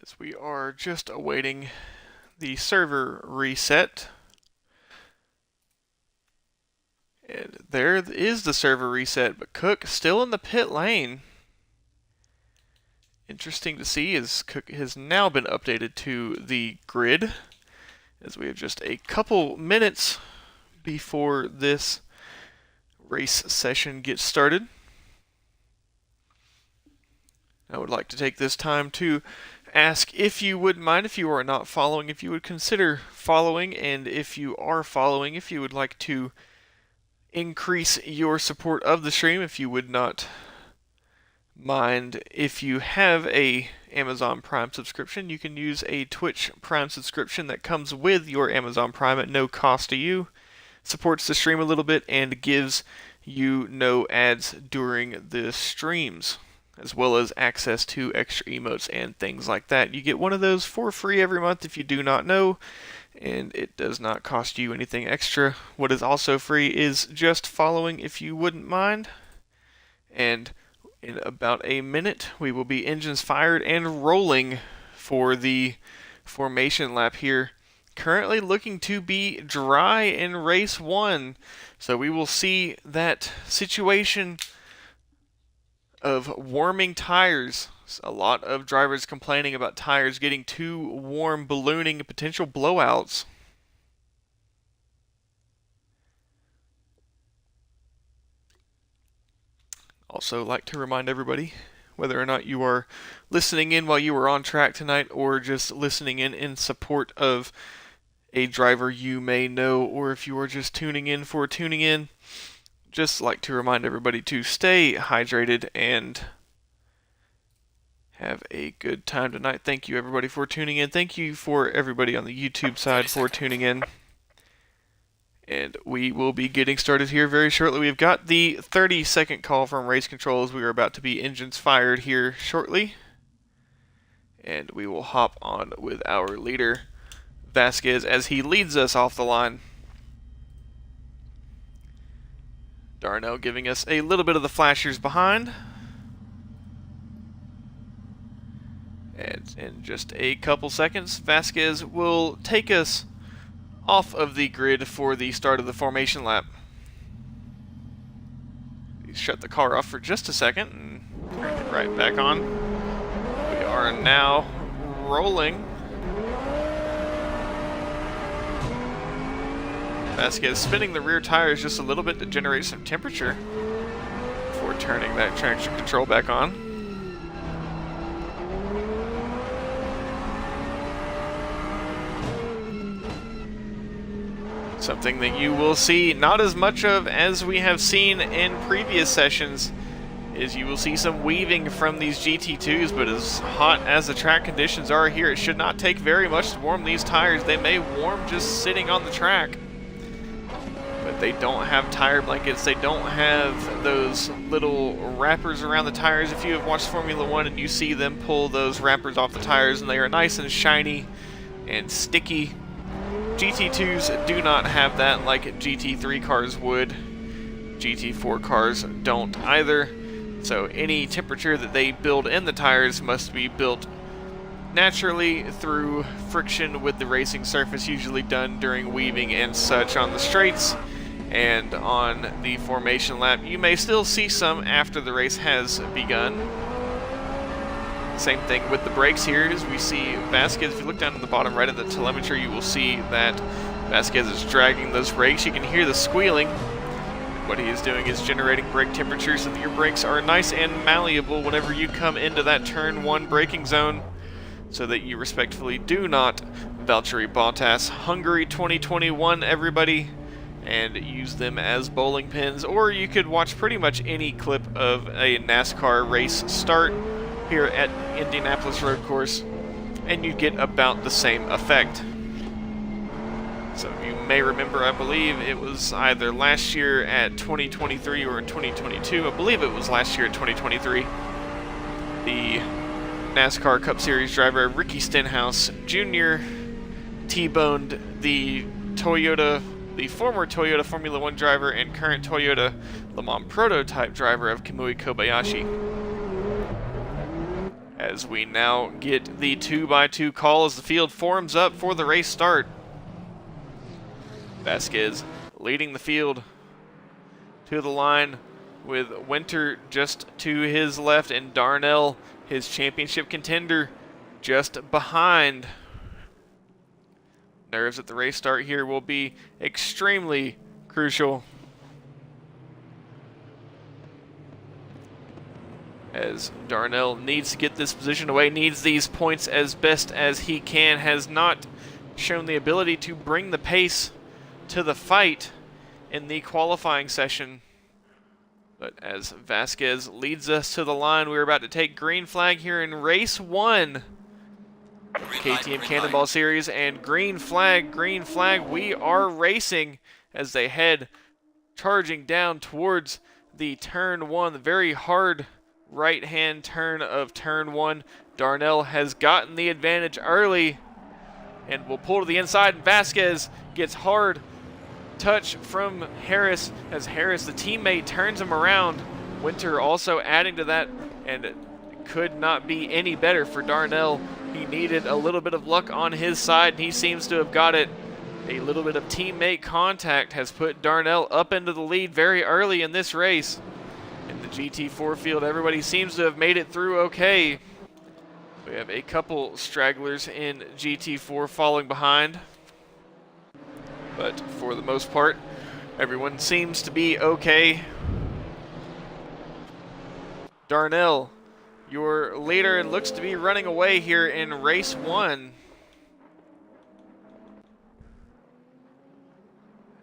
As we are just awaiting the server reset. And there is the server reset, but Cook still in the pit lane. Interesting to see as Cook has now been updated to the grid, as we have just a couple minutes before this race session gets started. I would like to take this time to ask if you wouldn't mind, if you are not following, if you would consider following, and if you are following, if you would like to increase your support of the stream, if you would not mind. If you have a Amazon Prime subscription, you can use a Twitch Prime subscription that comes with your Amazon Prime at no cost to you. Supports the stream a little bit and gives you no ads during the streams, as well as access to extra emotes and things like that. You get one of those for free every month if you do not know, and it does not cost you anything extra. What is also free is just following, if you wouldn't mind. And in about a minute, we will be engines fired and rolling for the formation lap here. Currently looking to be dry in race 1, so we will see that situation of warming tires. A lot of drivers complaining about tires getting too warm, ballooning, potential blowouts. Also like to remind everybody, whether or not you are listening in while you were on track tonight or just listening in support of a driver you may know, or if you are just tuning in for tuning in, just like to remind everybody to stay hydrated and have a good time tonight. Thank you, everybody, for tuning in. Thank you for everybody on the YouTube side for tuning in. And we will be getting started here very shortly. We've got the 30-second call from race controls. We are about to be engines fired here shortly. And we will hop on with our leader, Vasquez, as he leads us off the line. Darnell giving us a little bit of the flashers behind. And in just a couple seconds, Vasquez will take us off of the grid for the start of the formation lap. We shut the car off for just a second and turn it right back on. We are now rolling. Vasquez spinning the rear tires just a little bit to generate some temperature before turning that traction control back on. Something that you will see not as much of as we have seen in previous sessions is you will see some weaving from these GT2s, but as hot as the track conditions are here, it should not take very much to warm these tires. They may warm just sitting on the track, but they don't have tire blankets. They don't have those little wrappers around the tires. If you have watched Formula 1 and you see them pull those wrappers off the tires and they are nice and shiny and sticky, GT2s do not have that like GT3 cars would. GT4 cars don't either. So any temperature that they build in the tires must be built naturally through friction with the racing surface, usually done during weaving and such on the straights. And on the formation lap, you may still see some after the race has begun. Same thing with the brakes here, as we see Vasquez. If you look down at the bottom right of the telemetry, you will see that Vasquez is dragging those brakes. You can hear the squealing. What he is doing is generating brake temperature so that your brakes are nice and malleable whenever you come into that turn 1 braking zone, so that you respectfully do not Valtteri Bottas Hungary 2021 everybody and use them as bowling pins. Or you could watch pretty much any clip of a NASCAR race start here at Indianapolis road course, and you get about the same effect. So you may remember, I believe it was either last year at 2023 or in 2022, I believe it was last year at 2023, the NASCAR Cup Series driver Ricky Stenhouse Jr. T-boned the former Toyota Formula 1 driver and current Toyota Le Mans prototype driver of Kamui Kobayashi. As we now get the 2x2 call as the field forms up for the race start. Vasquez leading the field to the line with Winter just to his left and Darnell, his championship contender, just behind. Nerves at the race start here will be extremely crucial, as Darnell needs to get this position away, needs these points as best as he can, has not shown the ability to bring the pace to the fight in the qualifying session. But as Vasquez leads us to the line, we're about to take green flag here in race 1. KTM Kannonball Series, and green flag, we are racing as they head charging down towards the turn 1, the very hard right-hand turn of turn 1. Darnell has gotten the advantage early and will pull to the inside, and Vasquez gets hard touch from Harris as Harris, the teammate, turns him around. Winter also adding to that, and it could not be any better for Darnell. He needed a little bit of luck on his side, and he seems to have got it. A little bit of teammate contact has put Darnell up into the lead very early in this race. In the GT4 field, everybody seems to have made it through okay. We have a couple stragglers in GT4 falling behind, but for the most part, everyone seems to be okay. Darnell, your leader, and looks to be running away here in race 1.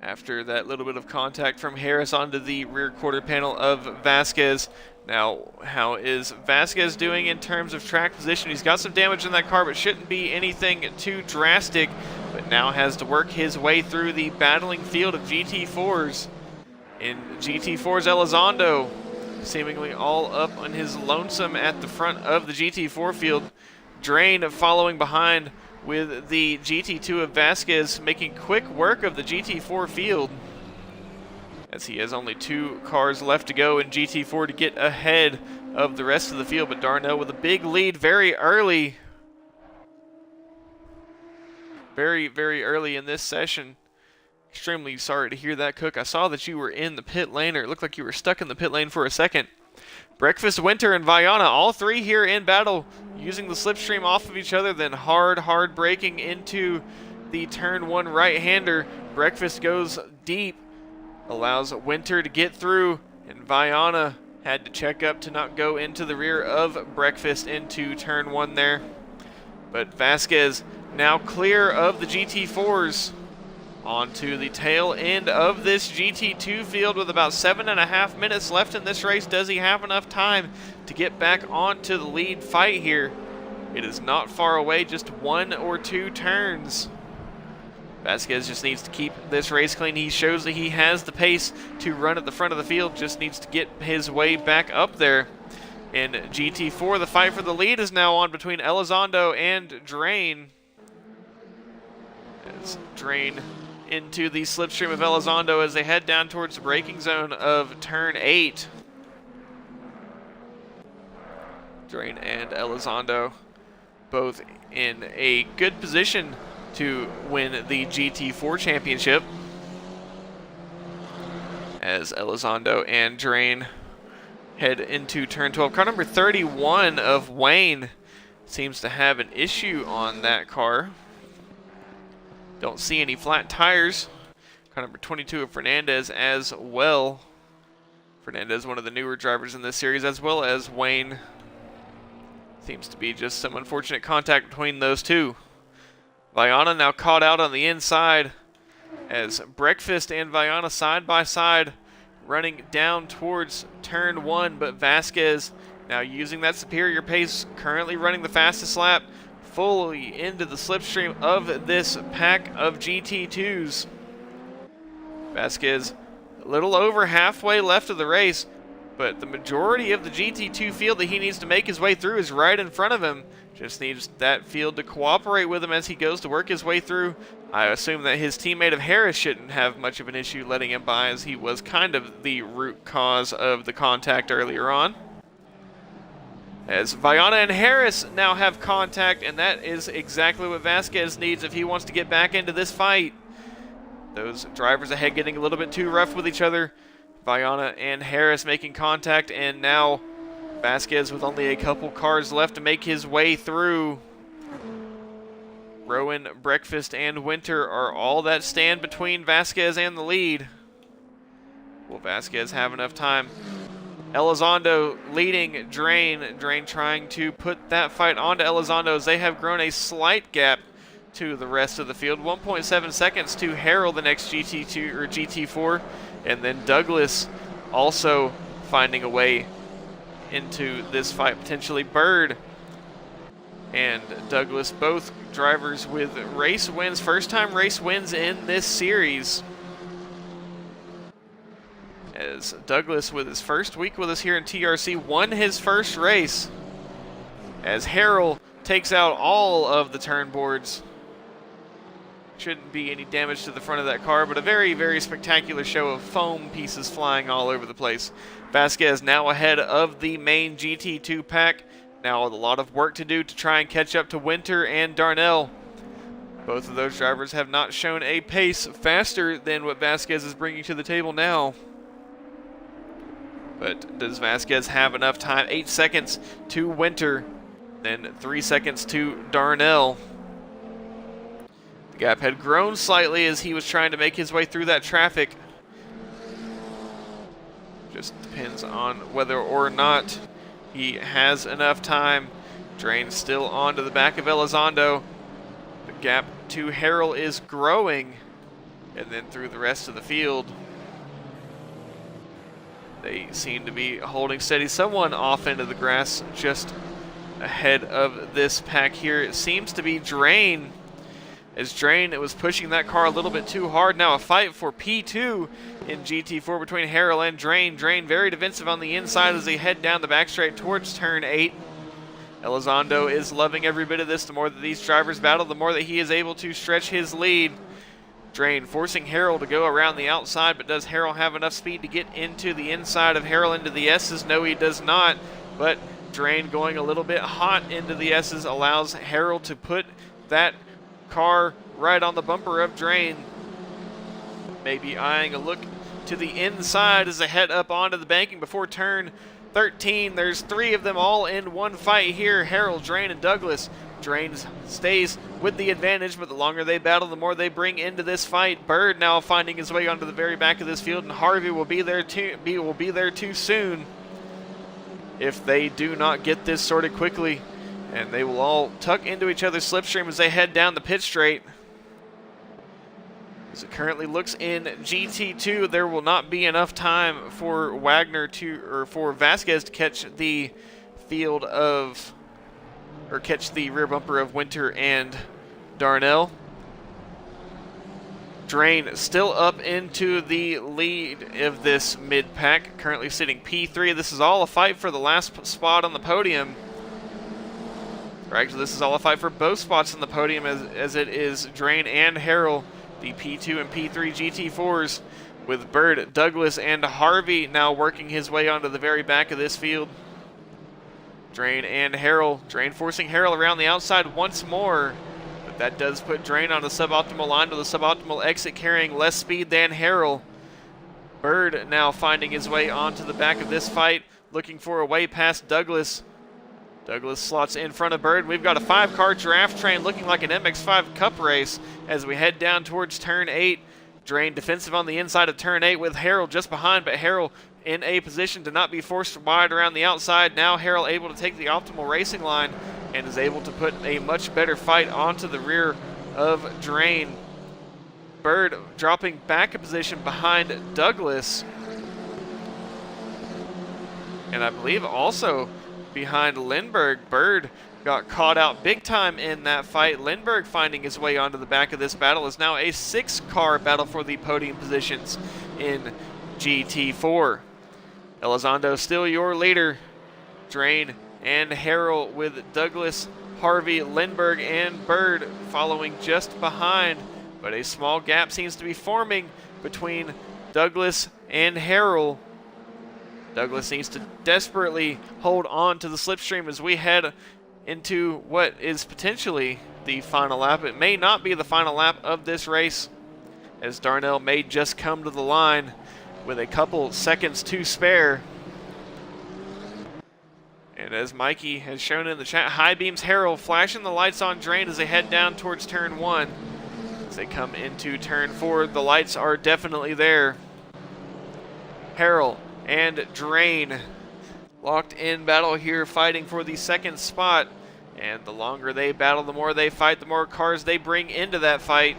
after that little bit of contact from Harris onto the rear quarter panel of Vasquez. Now, how is Vasquez doing in terms of track position? He's got some damage in that car, but shouldn't be anything too drastic, but now has to work his way through the battling field of GT4s. In GT4's Elizondo, seemingly all up on his lonesome at the front of the GT4 field. Drain following behind with the GT2 of Vasquez, making quick work of the GT4 field, as he has only 2 cars left to go in GT4 to get ahead of the rest of the field. But Darnell with a big lead very early. Very, very early in this session. Extremely sorry to hear that, Cook. I saw that you were in the pit lane, or it looked like you were stuck in the pit lane for a second. Breakfast, Winter, and Viana, all 3 here in battle, using the slipstream off of each other, then hard braking into the turn 1 right-hander. Breakfast goes deep, allows Winter to get through, and Viana had to check up to not go into the rear of Breakfast into turn 1 there. But Vasquez now clear of the GT4s. Onto the tail end of this GT2 field with about 7.5 minutes left in this race. Does he have enough time to get back onto the lead fight here? It is not far away, just 1 or 2 turns. Vasquez just needs to keep this race clean. He shows that he has the pace to run at the front of the field, just needs to get his way back up there. In GT4, the fight for the lead is now on between Elizondo and Drain. As Drain into the slipstream of Elizondo as they head down towards the braking zone of turn 8. Drain and Elizondo both in a good position to win the GT4 championship, as Elizondo and Drain head into turn 12. Car number 31 of Wayne seems to have an issue on that car. Don't see any flat tires. Car number 22 of Fernandez as well. Fernandez, one of the newer drivers in this series, as well as Wayne. Seems to be just some unfortunate contact between those two. Viana now caught out on the inside, as Breakfast and Viana side by side running down towards turn 1, but Vasquez now using that superior pace, currently running the fastest lap, fully into the slipstream of this pack of GT2s. Vasquez a little over halfway left of the race, but the majority of the GT2 field that he needs to make his way through is right in front of him. Just needs that field to cooperate with him as he goes to work his way through. I assume that his teammate of Harris shouldn't have much of an issue letting him by, as he was kind of the root cause of the contact earlier on. As Viana and Harris now have contact, and that is exactly what Vasquez needs if he wants to get back into this fight. Those drivers ahead getting a little bit too rough with each other. Viana and Harris making contact, and now Vasquez with only a couple cars left to make his way through. Rowan, Breakfast, and Winter are all that stand between Vasquez and the lead. Will Vasquez have enough time? Elizondo leading Drain. Drain trying to put that fight onto Elizondo as they have grown a slight gap to the rest of the field. 1.7 seconds to Harrell, the next GT2 or GT4, and then Douglas also finding a way into this fight, potentially Bird and Douglas, both drivers with race wins, first time race wins in this series. As Douglas, with his first week with us here in TRC, won his first race. As Harrell takes out all of the turn boards. Shouldn't be any damage to the front of that car, but a very, very spectacular show of foam pieces flying all over the place. Vasquez now ahead of the main GT2 pack. Now with a lot of work to do to try and catch up to Winter and Darnell. Both of those drivers have not shown a pace faster than what Vasquez is bringing to the table now. But does Vasquez have enough time? 8 seconds to Winter, then 3 seconds to Darnell. The gap had grown slightly as he was trying to make his way through that traffic. Just depends on whether or not he has enough time. Drain still onto the back of Elizondo. The gap to Harrell is growing. And then through the rest of the field, they seem to be holding steady. Someone off into the grass just ahead of this pack here. It seems to be Drain. As Drain was pushing that car a little bit too hard. Now a fight for P2 in GT4 between Harrell and Drain. Drain very defensive on the inside as they head down the back straight towards turn 8. Elizondo is loving every bit of this. The more that these drivers battle, the more that he is able to stretch his lead. Drain forcing Harrell to go around the outside, but does Harrell have enough speed to get into the inside of Harrell into the S's? No, he does not, but Drain going a little bit hot into the S's allows Harrell to put that car right on the bumper of Drain. Maybe eyeing a look to the inside as they head up onto the banking before turn 13. There's 3 of them all in one fight here. Harrell, Drain, and Douglas. Drain stays with the advantage, but the longer they battle, the more they bring into this fight. Bird now finding his way onto the very back of this field, and Harvey will be there too soon if they do not get this sorted quickly. And they will all tuck into each other's slipstream as they head down the pit straight. As it currently looks in GT2, there will not be enough time for for Vasquez to catch the field of, or catch the rear bumper of Winter and Darnell. Drain still up into the lead of this mid-pack, currently sitting P3. This is all a fight for the last spot on the podium. Or actually, this is all a fight for both spots on the podium as it is Drain and Harrell, the P2 and P3 GT4s, with Bird, Douglas, and Harvey now working his way onto the very back of this field. Drain and Harrell. Drain forcing Harrell around the outside once more, but that does put Drain on the suboptimal line with a suboptimal exit carrying less speed than Harrell. Bird now finding his way onto the back of this fight, looking for a way past Douglas. Douglas slots in front of Bird. We've got a 5-car draft train looking like an MX-5 Cup race as we head down towards turn 8. Drain defensive on the inside of turn 8 with Harrell just behind, but Harrell in a position to not be forced wide around the outside. Now Harrell able to take the optimal racing line and is able to put a much better fight onto the rear of Drain. Bird dropping back a position behind Douglas. And I believe also behind Lindbergh. Bird got caught out big time in that fight. Lindbergh finding his way onto the back of this battle is now a 6-car battle for the podium positions in GT4. Elizondo still your leader. Drain and Harrell with Douglas, Harvey, Lindbergh, and Bird following just behind. But a small gap seems to be forming between Douglas and Harrell. Douglas needs to desperately hold on to the slipstream as we head into what is potentially the final lap. It may not be the final lap of this race, as Darnell may just come to the line with a couple seconds to spare. And as Mikey has shown in the chat, high beams Harrell flashing the lights on Drain as they head down towards turn 1. As they come into turn 4, the lights are definitely there. Harrell and Drain locked in battle here, fighting for the 2nd spot. And the longer they battle, the more they fight, the more cars they bring into that fight.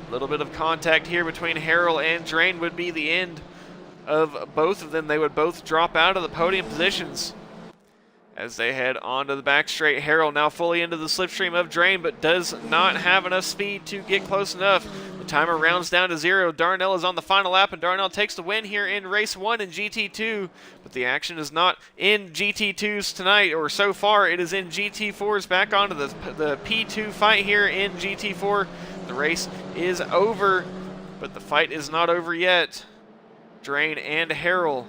A little bit of contact here between Harrell and Drain would be the end of both of them. They would both drop out of the podium positions as they head onto the back straight. Harrell now fully into the slipstream of Drain, but does not have enough speed to get close enough. The timer rounds down to 0. Darnell is on the final lap, and Darnell takes the win here in race 1 in GT2. But the action is not in GT2s tonight, or so far. It is in GT4s. Back onto the P2 fight here in GT4. The race is over, but the fight is not over yet. Drain and Harrell,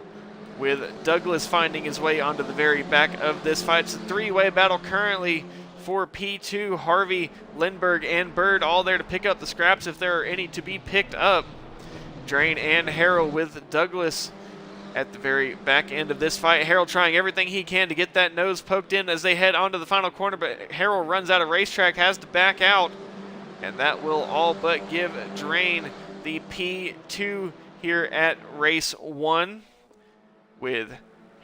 with Douglas finding his way onto the very back of this fight. It's a 3-way battle currently for P2. Harvey, Lindbergh, and Bird all there to pick up the scraps if there are any to be picked up. Drain and Harrell with Douglas at the very back end of this fight. Harrell trying everything he can to get that nose poked in as they head onto the final corner, but Harrell runs out of racetrack, has to back out, and that will all but give Drain the P2 here at race 1. With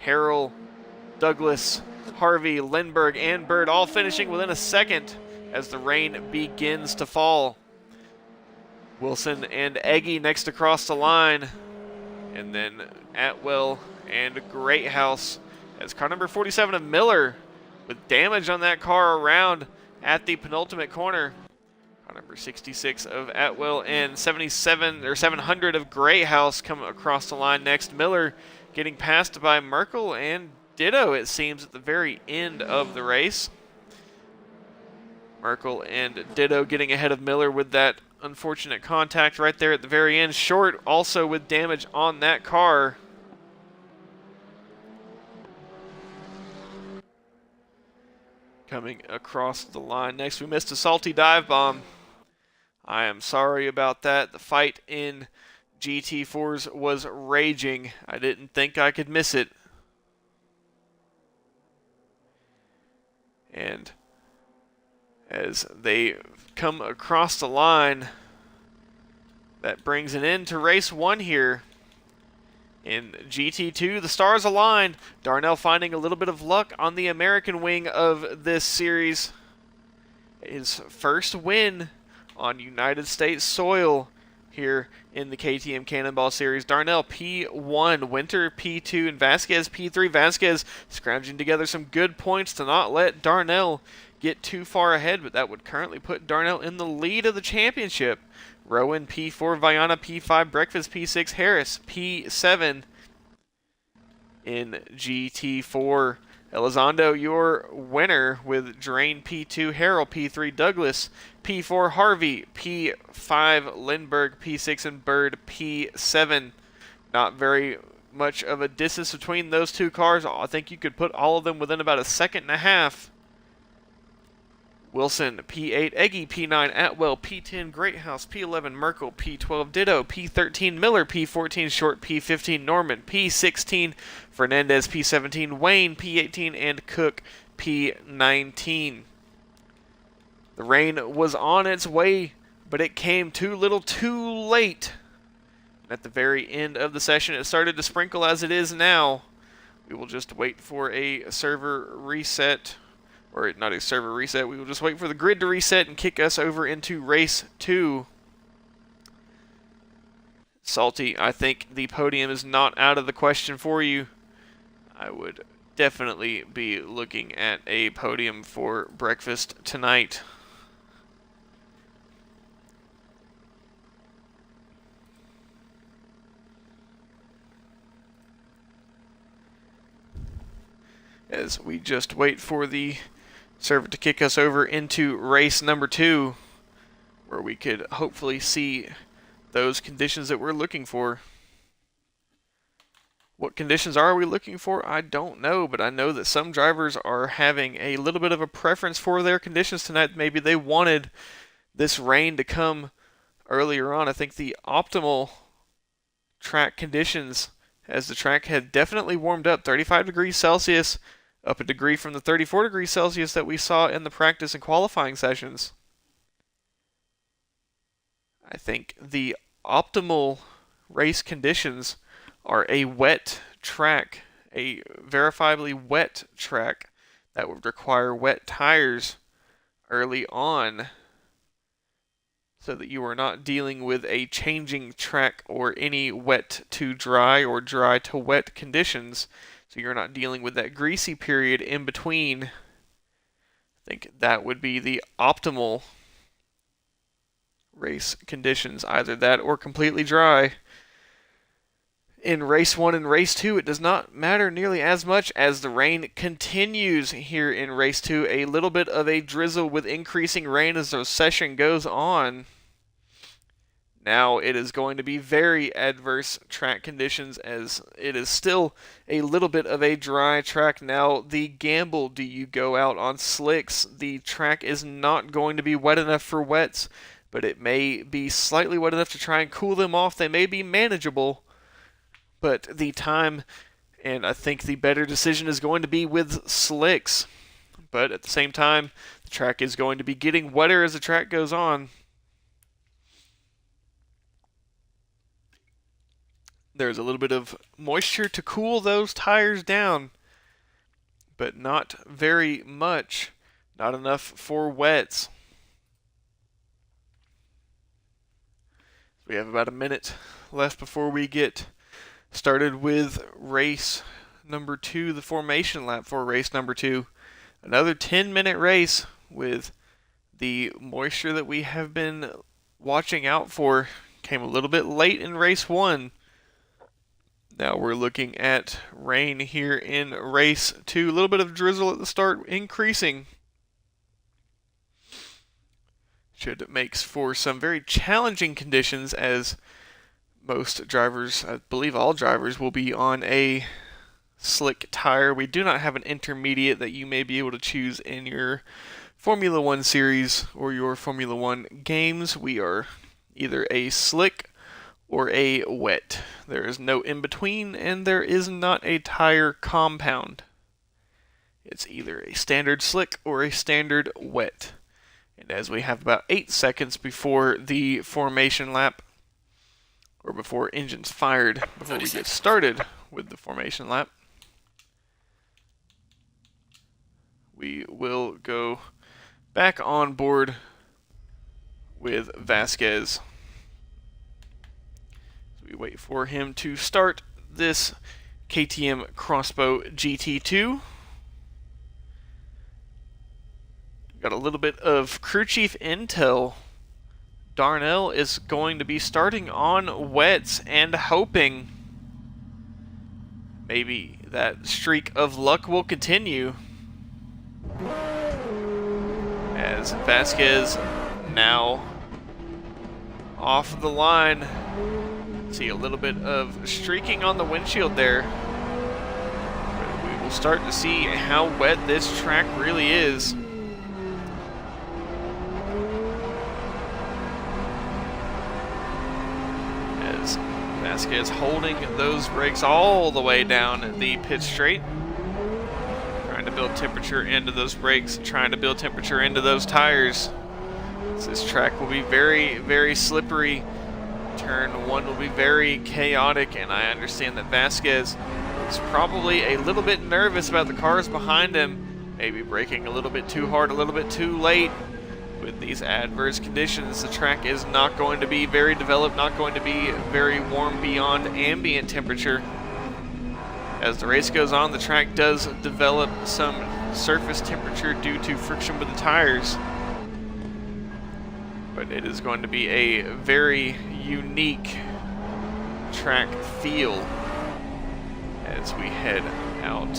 Harrell, Douglas, Harvey, Lindbergh, and Bird all finishing within a second as the rain begins to fall. Wilson and Eggy next across the line. And then Atwell and Greathouse as car number 47 of Miller with damage on that car around at the penultimate corner. Car number 66 of Atwell and 700 of Greathouse come across the line next. Miller getting passed by Merkel and Ditto, it seems, at the very end of the race. Merkel and Ditto getting ahead of Miller with that unfortunate contact right there at the very end. Short also with damage on that car. Coming across the line next, we missed a salty dive bomb. I am sorry about that. The fight in GT4s was raging. I didn't think I could miss it. And as they come across the line, that brings an end to race 1 here. In GT2, the stars aligned. Darnell finding a little bit of luck on the American wing of this series. His first win on United States soil here in the KTM Cannonball Series. Darnell P1, Winter P2, and Vasquez P3. Vasquez scrounging together some good points to not let Darnell get too far ahead, but that would currently put Darnell in the lead of the championship. Rowan P4, Viana P5, Breakfast P6, Harris P7 in GT4. Elizondo, your winner with Drain P2, Harrell P3, Douglas P4, Harvey P5, Lindbergh P6, and Bird P7. Not very much of a distance between those two cars. I think you could put all of them within about a second and a half. Wilson P8, Eggy P9, Atwell P10, Greathouse P11, Merkel P12, Ditto P13, Miller P14, Short P15, Norman P16, Fernandez P17, Wayne P18, and Cook P19. The rain was on its way, but it came too little too late. At the very end of the session, it started to sprinkle as it is now. We will just wait for a server reset. Or not a server reset, we will just wait for the grid to reset and kick us over into race 2. Salty, I think the podium is not out of the question for you. I would definitely be looking at a podium for breakfast tonight. As we just wait for the server to kick us over into race number 2, where we could hopefully see those conditions that we're looking for. What conditions are we looking for? I don't know, but I know that some drivers are having a little bit of a preference for their conditions tonight. Maybe they wanted this rain to come earlier on. I think the optimal track conditions, as the track had definitely warmed up, 35 degrees Celsius, up a degree from the 34 degrees Celsius that we saw in the practice and qualifying sessions. I think the optimal race conditions are a wet track, a verifiably wet track that would require wet tires early on, so that you are not dealing with a changing track or any wet to dry or dry to wet conditions. So you're not dealing with that greasy period in between. I think that would be the optimal race conditions, either that or completely dry. In race 1 and race 2, it does not matter nearly as much as the rain continues here in race 2. A little bit of a drizzle with increasing rain as the session goes on. Now it is going to be very adverse track conditions, as it is still a little bit of a dry track. Now the gamble, do you go out on slicks? The track is not going to be wet enough for wets, but it may be slightly wet enough to try and cool them off. They may be manageable, but the time, and I think the better decision is going to be with slicks. But at the same time, the track is going to be getting wetter as the track goes on. There's a little bit of moisture to cool those tires down, but not very much. Not enough for wets. We have about a minute left before we get started with race number 2, the formation lap for race number 2. Another 10-minute race with the moisture that we have been watching out for. Came a little bit late in race 1. Now we're looking at rain here in race 2. A little bit of drizzle at the start, increasing. Should make for some very challenging conditions, as most drivers, I believe all drivers, will be on a slick tire. We do not have an intermediate that you may be able to choose in your Formula 1 series or your Formula 1 games. We are either a slick or a wet. There is no in between, and there is not a tire compound. It's either a standard slick or a standard wet. And as we have about 8 seconds before the formation lap, or before engines fired, before we get started with the formation lap, we will go back on board with Vasquez. So we wait for him to start this KTM Crossbow GT2. Got a little bit of crew chief intel. Darnell is going to be starting on wets and hoping maybe that streak of luck will continue, as Vasquez now off the line. See a little bit of streaking on the windshield there. But we will start to see how wet this track really is. As Vasquez holding those brakes all the way down the pit straight, trying to build temperature into those brakes, trying to build temperature into those tires. This track will be very, very slippery. Turn 1 will be very chaotic, and I understand that Vasquez is probably a little bit nervous about the cars behind him, maybe braking a little bit too hard, a little bit too late. With these adverse conditions, the track is not going to be very developed, not going to be very warm beyond ambient temperature. As the race goes on, the track does develop some surface temperature due to friction with the tires. But it is going to be a very unique track feel as we head out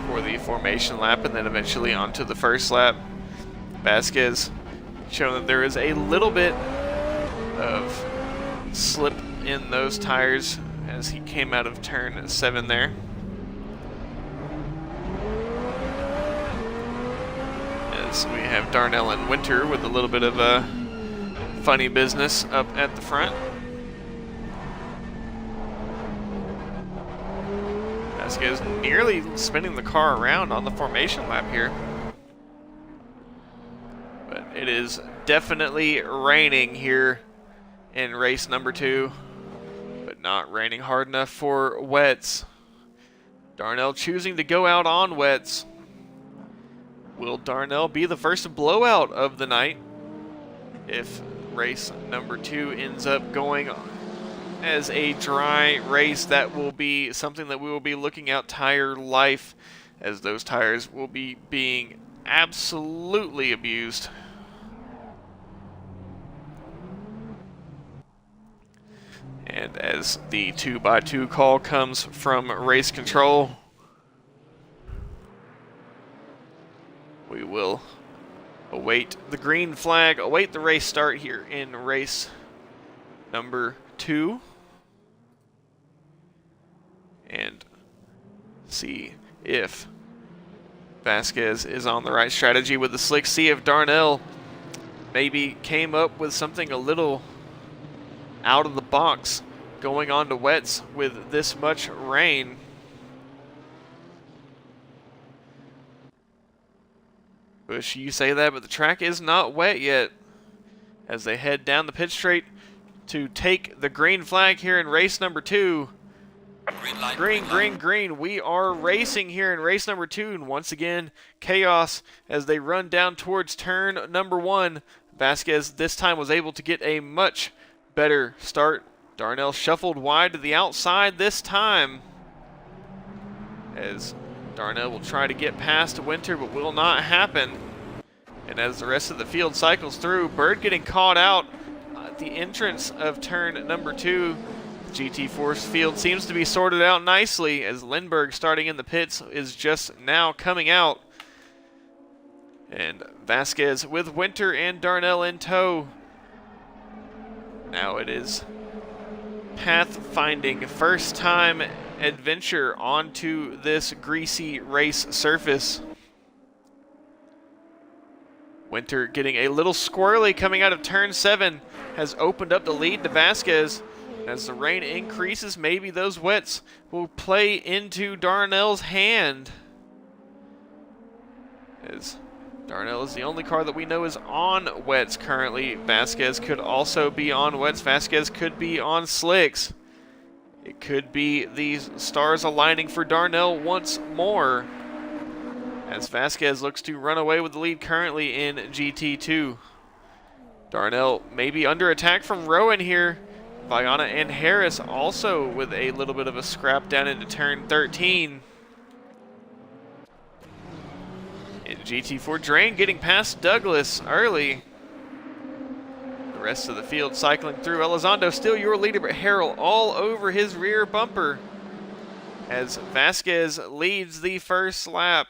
for the formation lap and then eventually onto the first lap. Vasquez showing that there is a little bit of slip in those tires as he came out of turn 7 there. As we have Darnell and Winter with a little bit of a funny business up at the front. Vasquez nearly spinning the car around on the formation lap here. But it is definitely raining here in race number 2, but not raining hard enough for wets. Darnell choosing to go out on wets. Will Darnell be the first blowout of the night if race number 2 ends up going as a dry race? That will be something that we will be looking at tire life, as those tires will be being absolutely abused. And as the 2x2 call comes from race control, we will await the green flag, await the race start here in race number 2, and see if Vasquez is on the right strategy with the slick. See if Darnell maybe came up with something a little out of the box going on to wets with this much rain. Bush, you say that, but the track is not wet yet as they head down the pit straight to take the green flag here in race number 2. Green light, Green. We are racing here in race number 2, and once again, chaos as they run down towards turn number 1. Vasquez this time was able to get a much better start. Darnell shuffled wide to the outside this time, as Darnell will try to get past Winter, but will not happen. And as the rest of the field cycles through, Bird getting caught out at the entrance of turn number 2. GT4's field seems to be sorted out nicely, as Lindbergh, starting in the pits, is just now coming out. And Vasquez with Winter and Darnell in tow. Now it is pathfinding, first time adventure onto this greasy race surface. Winter getting a little squirrely coming out of turn 7, has opened up the lead to Vasquez. As the rain increases, maybe those wets will play into Darnell's hand, as Darnell is the only car that we know is on wets currently. Vasquez could also be on wets. Vasquez could be on slicks. It could be these stars aligning for Darnell once more, as Vasquez looks to run away with the lead currently in GT2. Darnell may be under attack from Rowan here. Viana and Harris also with a little bit of a scrap down into turn 13. In GT4, Drain getting past Douglas early. The rest of the field cycling through. Elizondo still your leader, but Harrell all over his rear bumper, as Vasquez leads the first lap.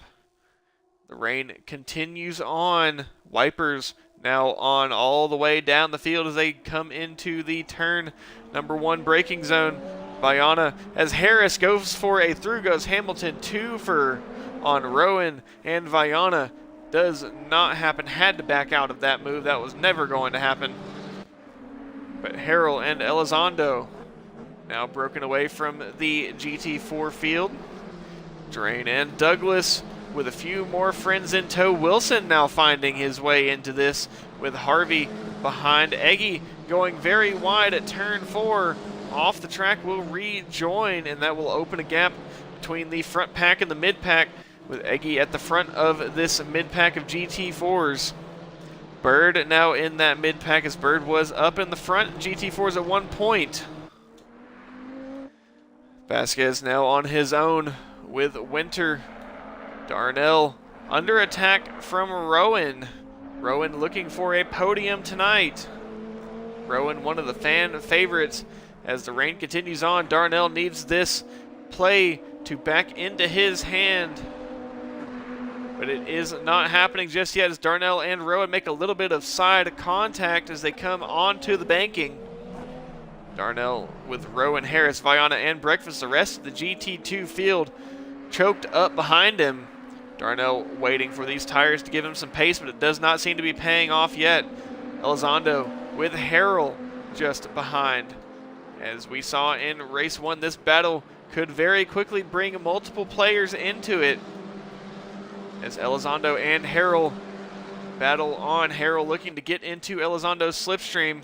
The rain continues on. Wipers now on all the way down the field as they come into the turn number 1 braking zone. Viana, as Harris goes for a through, goes Hamilton 2 for on Rowan, and Viana does not happen. Had to back out of that move. That was never going to happen. But Harrell and Elizondo now broken away from the GT4 field. Drain and Douglas with a few more friends in tow. Wilson now finding his way into this, with Harvey behind. Eggy going very wide at turn 4. Off the track will rejoin, and that will open a gap between the front pack and the mid pack, with Eggy at the front of this mid pack of GT4s. Bird now in that mid pack, as Bird was up in the front GT4s at one point. Vasquez now on his own with Winter. Darnell under attack from Rowan. Rowan looking for a podium tonight. Rowan, one of the fan favorites. As the rain continues on, Darnell needs this play to back into his hand, but it is not happening just yet, as Darnell and Rowan make a little bit of side contact as they come onto the banking. Darnell with Rowan, Harris, Viana, and Breakfast. The rest of the GT2 field choked up behind him. Darnell waiting for these tires to give him some pace, but it does not seem to be paying off yet. Elizondo with Harrell just behind. As we saw in race 1, this battle could very quickly bring multiple players into it, as Elizondo and Harrell battle on. Harrell looking to get into Elizondo's slipstream.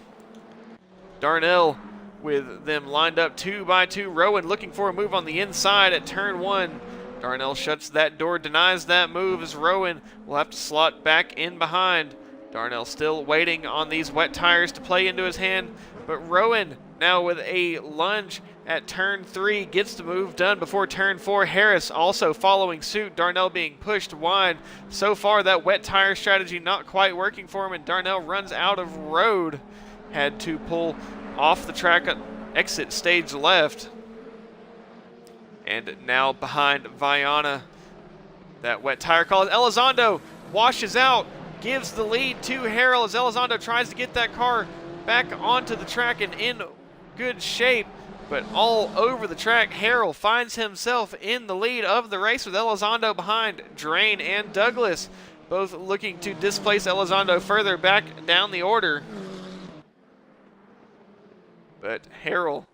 Darnell with them lined up 2 by 2. Rowan looking for a move on the inside at turn 1. Darnell shuts that door, denies that move, as Rowan will have to slot back in behind. Darnell still waiting on these wet tires to play into his hand, but Rowan now with a lunge at turn 3 gets the move done before turn 4. Harris also following suit. Darnell being pushed wide. So far that wet tire strategy not quite working for him, and Darnell runs out of road. Had to pull off the track at exit stage left. And now behind Viana, that wet tire call. Elizondo washes out, gives the lead to Harrell as Elizondo tries to get that car back onto the track and in good shape, but all over the track. Harrell finds himself in the lead of the race, with Elizondo behind. Drain and Douglas both looking to displace Elizondo further back down the order. But Harrell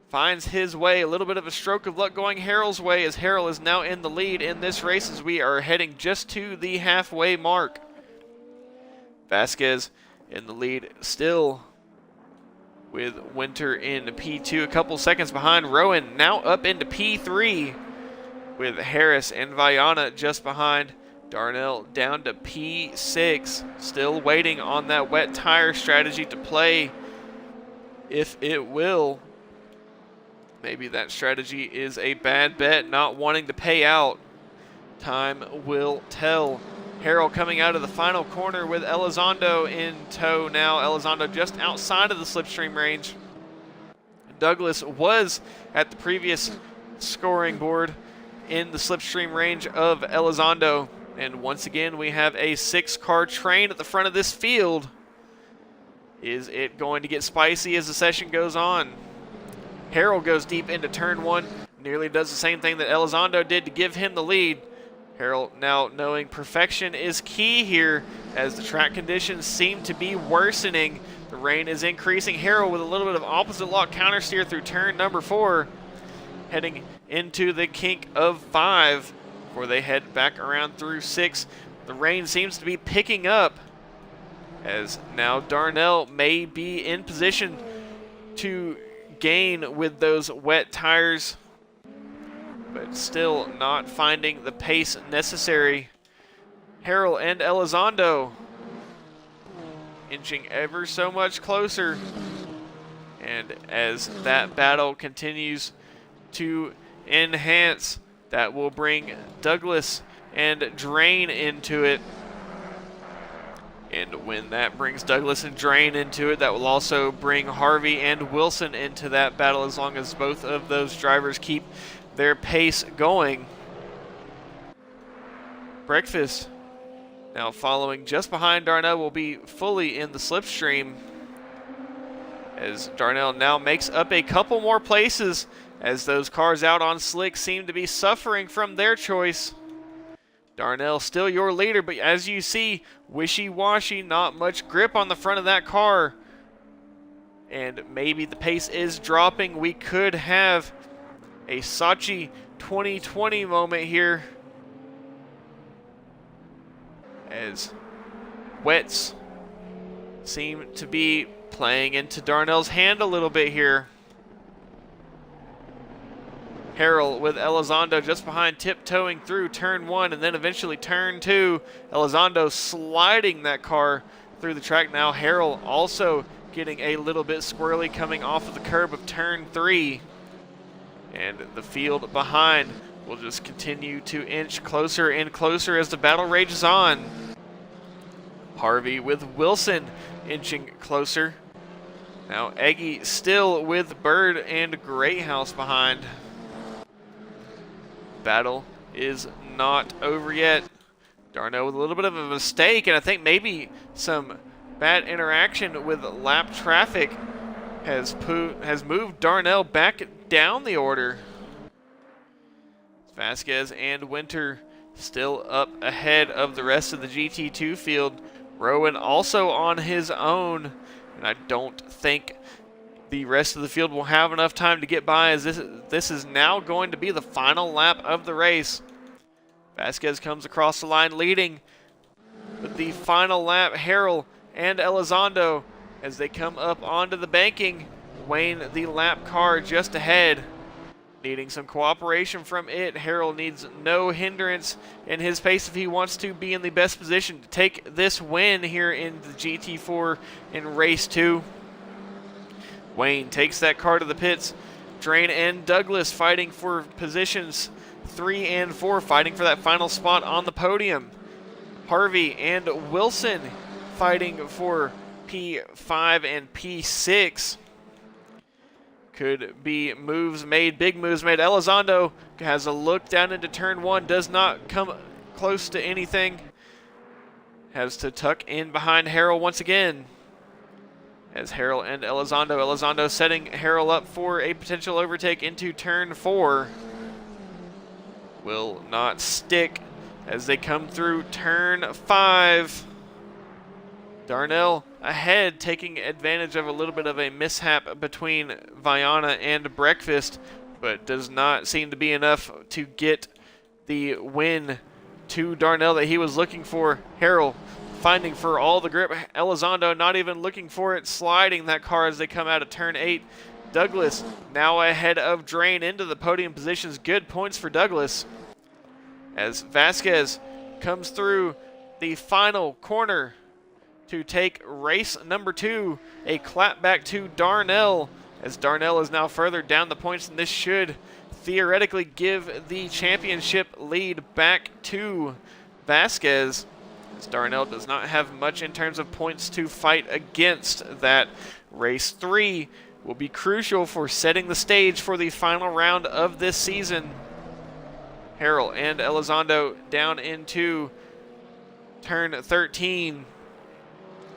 finds his way. A little bit of a stroke of luck going Harrell's way, as Harrell is now in the lead in this race as we are heading just to the halfway mark. Vasquez in the lead still, with Winter in P2, a couple seconds behind. Rowan now up into P3, with Harris and Viana just behind. Darnell down to P6, still waiting on that wet tire strategy to play. if it will. Maybe that strategy is a bad bet, not wanting to pay out. Time will tell. Harrell coming out of the final corner with Elizondo in tow now. Elizondo just outside of the slipstream range. Douglas was at the previous scoring board in the slipstream range of Elizondo. And once again, we have a 6-car train at the front of this field. Is it going to get spicy as the session goes on? Harrell goes deep into turn 1, nearly does the same thing that Elizondo did to give him the lead. Harrell now knowing perfection is key here as the track conditions seem to be worsening. The rain is increasing. Harrell with a little bit of opposite lock counter steer through turn number 4, heading into the kink of 5 before they head back around through 6. The rain seems to be picking up as now Darnell may be in position to gain with those wet tires, but still not finding the pace necessary. Harrell and Elizondo inching ever so much closer, and as that battle continues to enhance, that will bring Douglas and Drain into it. And when that brings Douglas and Drain into it, that will also bring Harvey and Wilson into that battle, as long as both of those drivers keep their pace going. Breakfast now following just behind Darnell will be fully in the slipstream, as Darnell now makes up a couple more places as those cars out on slick seem to be suffering from their choice. Darnell still your leader, but as you see, wishy-washy, not much grip on the front of that car. And maybe the pace is dropping. We could have a Sachi 2020 moment here, as wets seem to be playing into Darnell's hand a little bit here. Harrell with Elizondo just behind, tiptoeing through turn 1 and then eventually turn 2. Elizondo sliding that car through the track now. Harrell also getting a little bit squirrely coming off of the curb of turn 3. And the field behind will just continue to inch closer and closer as the battle rages on. Harvey with Wilson inching closer. Now Eggy still with Bird and Greathouse behind. Battle is not over yet. Darnell with a little bit of a mistake, and I think maybe some bad interaction with lap traffic has moved Darnell back down the order. Vasquez and Winter still up ahead of the rest of the GT2 field. Rowan also on his own, and I don't think the rest of the field will have enough time to get by, as this is now going to be the final lap of the race. Vasquez comes across the line leading with the final lap. Harrell and Elizondo as they come up onto the banking. Wayne, the lap car, just ahead, needing some cooperation from it. Harrell needs no hindrance in his pace if he wants to be in the best position to take this win here in the GT4 in race 2. Wayne takes that car to the pits. Drain and Douglas fighting for positions 3 and 4, fighting for that final spot on the podium. Harvey and Wilson fighting for P5 and P6. Could be moves made, big moves made. Elizondo has a look down into turn 1, does not come close to anything. Has to tuck in behind Harrell once again. As Harrell and Elizondo setting Harrell up for a potential overtake into turn 4. Will not stick as they come through turn 5. Darnell ahead, taking advantage of a little bit of a mishap between Viana and Breakfast, but does not seem to be enough to get the win to Darnell that he was looking for. Harrell finding for all the grip. Elizondo not even looking for it, sliding that car as they come out of turn 8. Douglas now ahead of Drain into the podium positions. Good points for Douglas as Vasquez comes through the final corner. to take race number 2. A clap back to Darnell, as Darnell is now further down the points, and this should theoretically give the championship lead back to Vasquez, as Darnell does not have much in terms of points to fight against. That race 3 will be crucial for setting the stage for the final round of this season. Harrell and Elizondo down into turn 13.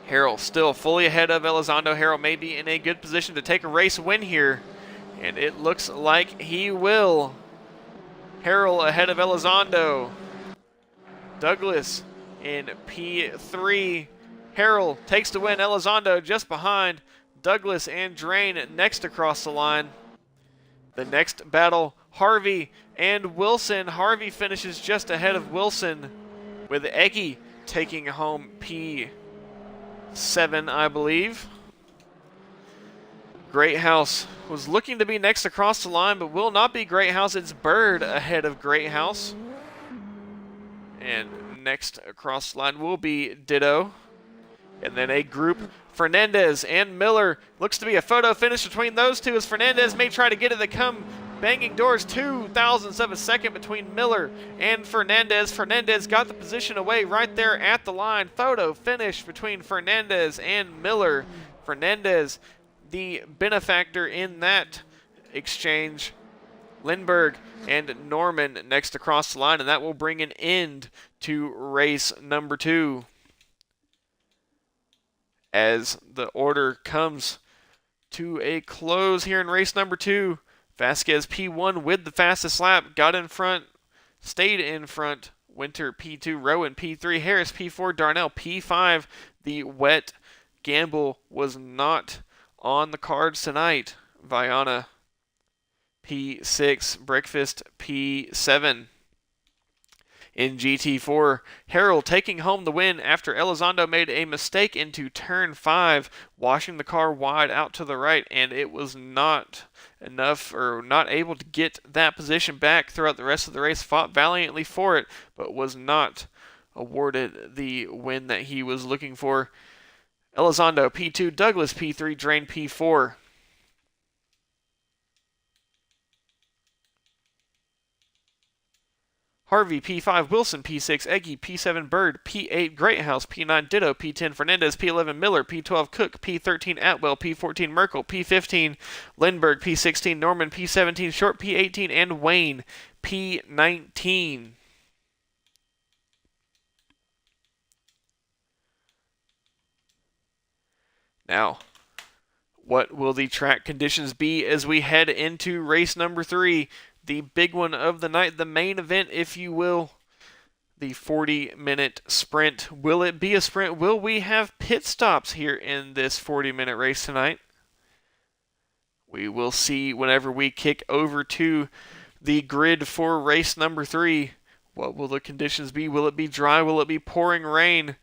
Harrell still fully ahead of Elizondo. Harrell may be in a good position to take a race win here, and it looks like he will. Harrell ahead of Elizondo. Douglas in P3. Harrell takes the win. Elizondo just behind. Douglas and Drain next across the line. The next battle, Harvey and Wilson. Harvey finishes just ahead of Wilson, with Eggy taking home P7, I believe. Greathouse was looking to be next across the line, but will not be Greathouse. It's Bird ahead of Greathouse. And next across the line will be Ditto. And then a group, Fernandez and Miller. Looks to be a photo finish between those two, as Fernandez may try to get it. They come banging doors. 2,000ths of a second between Miller and Fernandez. Fernandez got the position away right there at the line. Photo finish between Fernandez and Miller. Fernandez, the benefactor in that exchange. Lindbergh and Norman next across the line, and that will bring an end to race number 2. As the order comes to a close here in race number 2, Vasquez P1 with the fastest lap, got in front, stayed in front. Winter P2, Rowan P3, Harris P4, Darnell P5. The wet gamble was not on the cards tonight. Viana P6, Breakfast P7. In GT4, Harrell taking home the win after Elizondo made a mistake into turn 5, washing the car wide out to the right, and it was not enough, or not able to get that position back throughout the rest of the race. Fought valiantly for it, but was not awarded the win that he was looking for. Elizondo P2, Douglas P3, Drain P4. Harvey P5, Wilson P6, Eggy P7, Bird P8, Greathouse P9, Ditto P10, Fernandez P11, Miller P12, Cook P13, Atwell P14, Merkel P15, Lindbergh P16, Norman P17, Short P18, and Wayne P19. Now, what will the track conditions be as we head into race number 3? The big one of the night, the main event, if you will, the 40-minute sprint. Will it be a sprint? Will we have pit stops here in this 40-minute race tonight? We will see whenever we kick over to the grid for race number 3. What will the conditions be? Will it be dry? Will it be pouring rain?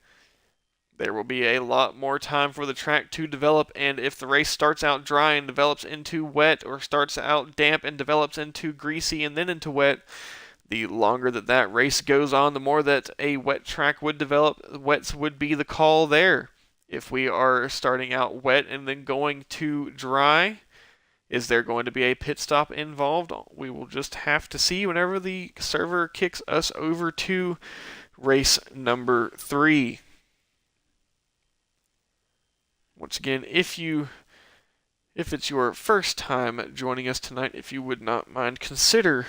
There will be a lot more time for the track to develop, and if the race starts out dry and develops into wet, or starts out damp and develops into greasy and then into wet, the longer that race goes on, the more that a wet track would develop. Wets would be the call there. If we are starting out wet and then going to dry, is there going to be a pit stop involved? We will just have to see whenever the server kicks us over to race number 3. Once again, if it's your first time joining us tonight, if you would not mind, consider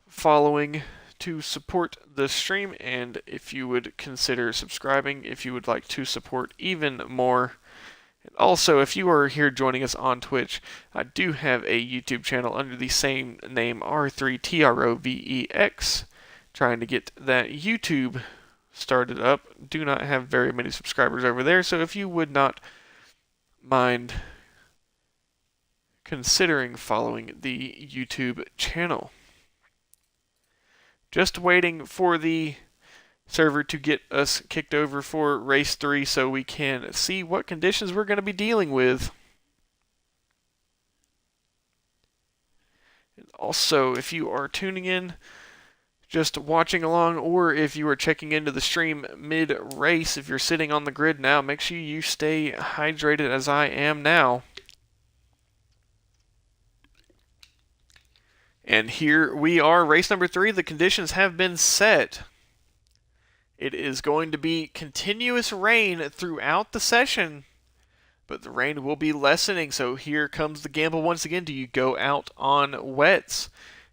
following to support the stream, and if you would consider subscribing if you would like to support even more. And also, if you are here joining us on Twitch, I do have a YouTube channel under the same name, R3TROVEX, trying to get that YouTube started up. Do not have very many subscribers over there, so if you would not mind considering following the YouTube channel. Just waiting for the server to get us kicked over for race 3 so we can see what conditions we're going to be dealing with. And also, if you are tuning in just watching along, or if you are checking into the stream mid-race, if you're sitting on the grid now, make sure you stay hydrated as I am now. And here we are, race number 3. The conditions have been set. It is going to be continuous rain throughout the session, but the rain will be lessening. So here comes the gamble once again. Do you go out on wets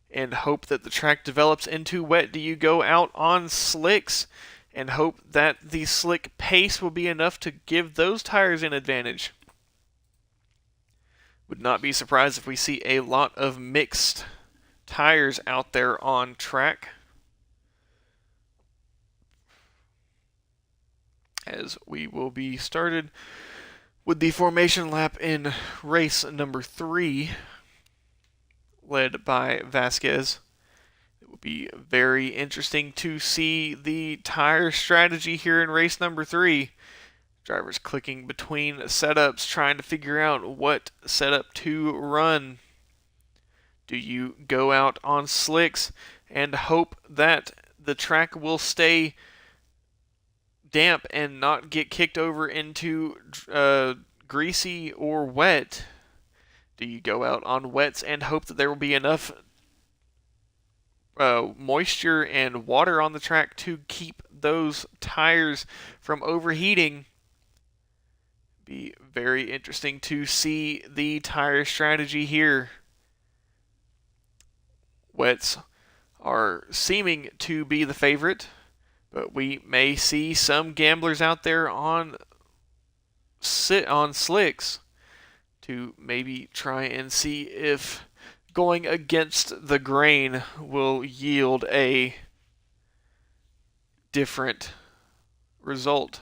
and hope that the track develops into wet? Do you go out on slicks and hope that the slick pace will be enough to give those tires an advantage? Would not be surprised if we see a lot of mixed tires out there on track, as we will be started with the formation lap in race number 3, led by Vasquez. It will be very interesting to see the tire strategy here in race number 3. Drivers clicking between setups, trying to figure out what setup to run. Do you go out on slicks and hope that the track will stay damp and not get kicked over into greasy or wet? Do you go out on wets and hope that there will be enough moisture and water on the track to keep those tires from overheating? Be very interesting to see the tire strategy here. Wets are seeming to be the favorite, but we may see some gamblers out there on slicks to maybe try and see if going against the grain will yield a different result.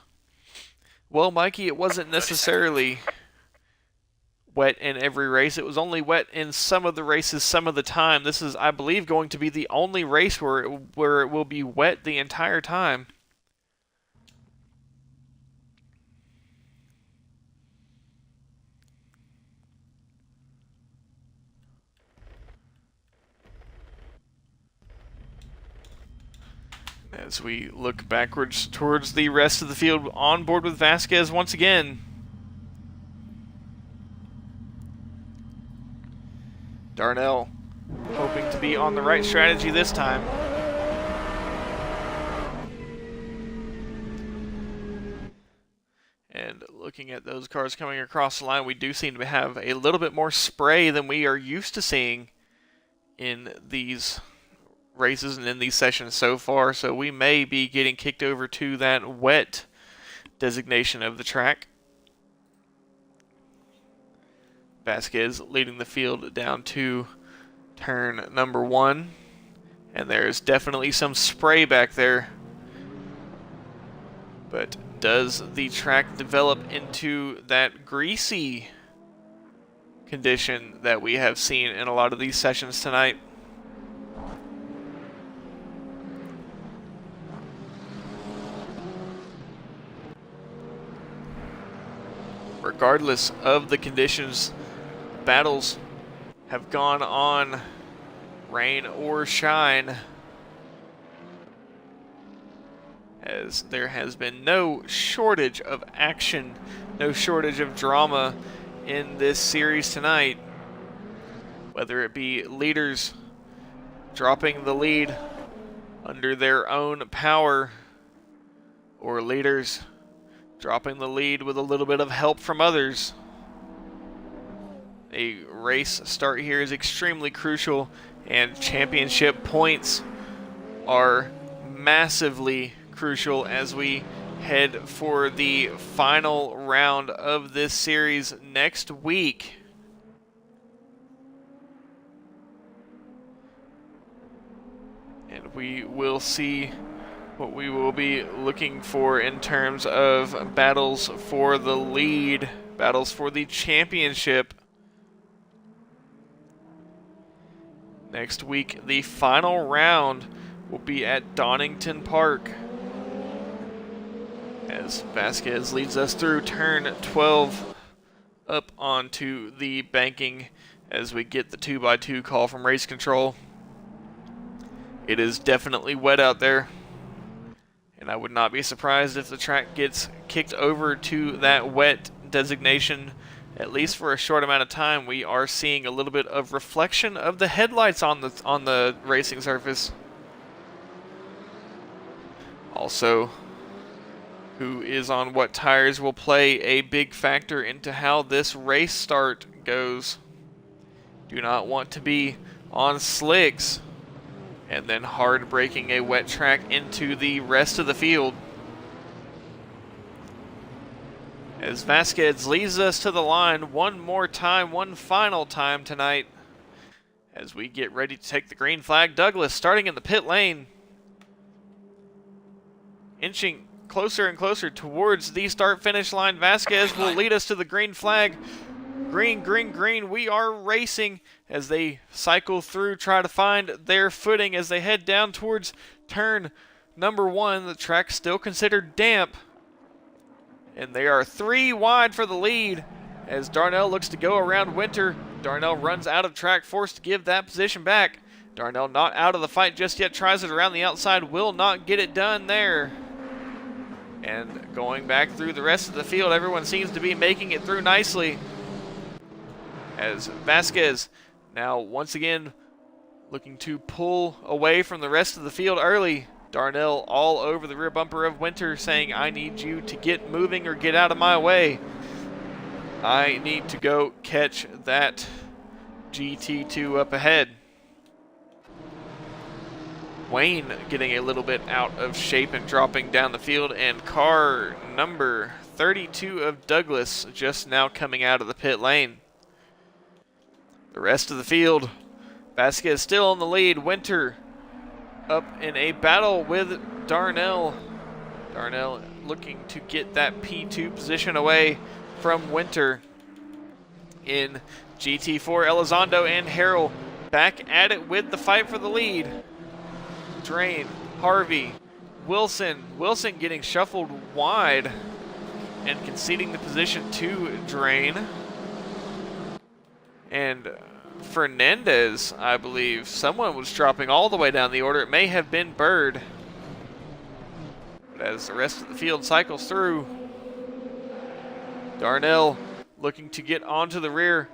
Well, Mikey, it wasn't necessarily wet in every race. It was only wet in some of the races some of the time. This is, I believe, going to be the only race where it will be wet the entire time. As we look backwards towards the rest of the field, on board with Vasquez once again. Darnell hoping to be on the right strategy this time. And looking at those cars coming across the line, we do seem to have a little bit more spray than we are used to seeing in these races and in these sessions so far. So we may be getting kicked over to that wet designation of the track. Vasquez leading the field down to turn number 1. And there's definitely some spray back there. But does the track develop into that greasy condition that we have seen in a lot of these sessions tonight? Regardless of the conditions, battles have gone on, rain or shine, as there has been no shortage of action, no shortage of drama in this series tonight. Whether it be leaders dropping the lead under their own power, or leaders dropping the lead with a little bit of help from others. A race start here is extremely crucial, and championship points are massively crucial as we head for the final round of this series next week. And we will see what we will be looking for in terms of battles for the lead, battles for the championship. Next week, the final round will be at Donington Park, as Vasquez leads us through turn 12 up onto the banking as we get the 2x2 call from race control. It is definitely wet out there, and I would not be surprised if the track gets kicked over to that wet designation, at least for a short amount of time. We are seeing a little bit of reflection of the headlights on the racing surface. Also, who is on what tires will play a big factor into how this race start goes. Do not want to be on slicks and then hard braking a wet track into the rest of the field. As Vasquez leads us to the line one more time, one final time tonight, as we get ready to take the green flag. Douglas starting in the pit lane, inching closer and closer towards the start-finish line. Vasquez will lead us to the green flag. Green, green, green. We are racing as they cycle through, try to find their footing as they head down towards turn number 1. The track's still considered damp, and they are 3 wide for the lead as Darnell looks to go around Winter. Darnell runs out of track, forced to give that position back. Darnell not out of the fight just yet, tries it around the outside, will not get it done there. And going back through the rest of the field, everyone seems to be making it through nicely, as Vasquez now once again looking to pull away from the rest of the field early. Darnell all over the rear bumper of Winter, saying, I need you to get moving or get out of my way. I need to go catch that GT2 up ahead. Wayne getting a little bit out of shape and dropping down the field, and car number 32 of Douglas just now coming out of the pit lane. The rest of the field, Vasquez still in the lead. Winter up in a battle with Darnell. Darnell looking to get that P2 position away from Winter. In GT4, Elizondo and Harrell back at it with the fight for the lead. Drain, Harvey, Wilson. Wilson getting shuffled wide and conceding the position to Drain. And Fernandez, I believe, someone was dropping all the way down the order. It may have been Bird. But as the rest of the field cycles through, Darnell looking to get onto the rear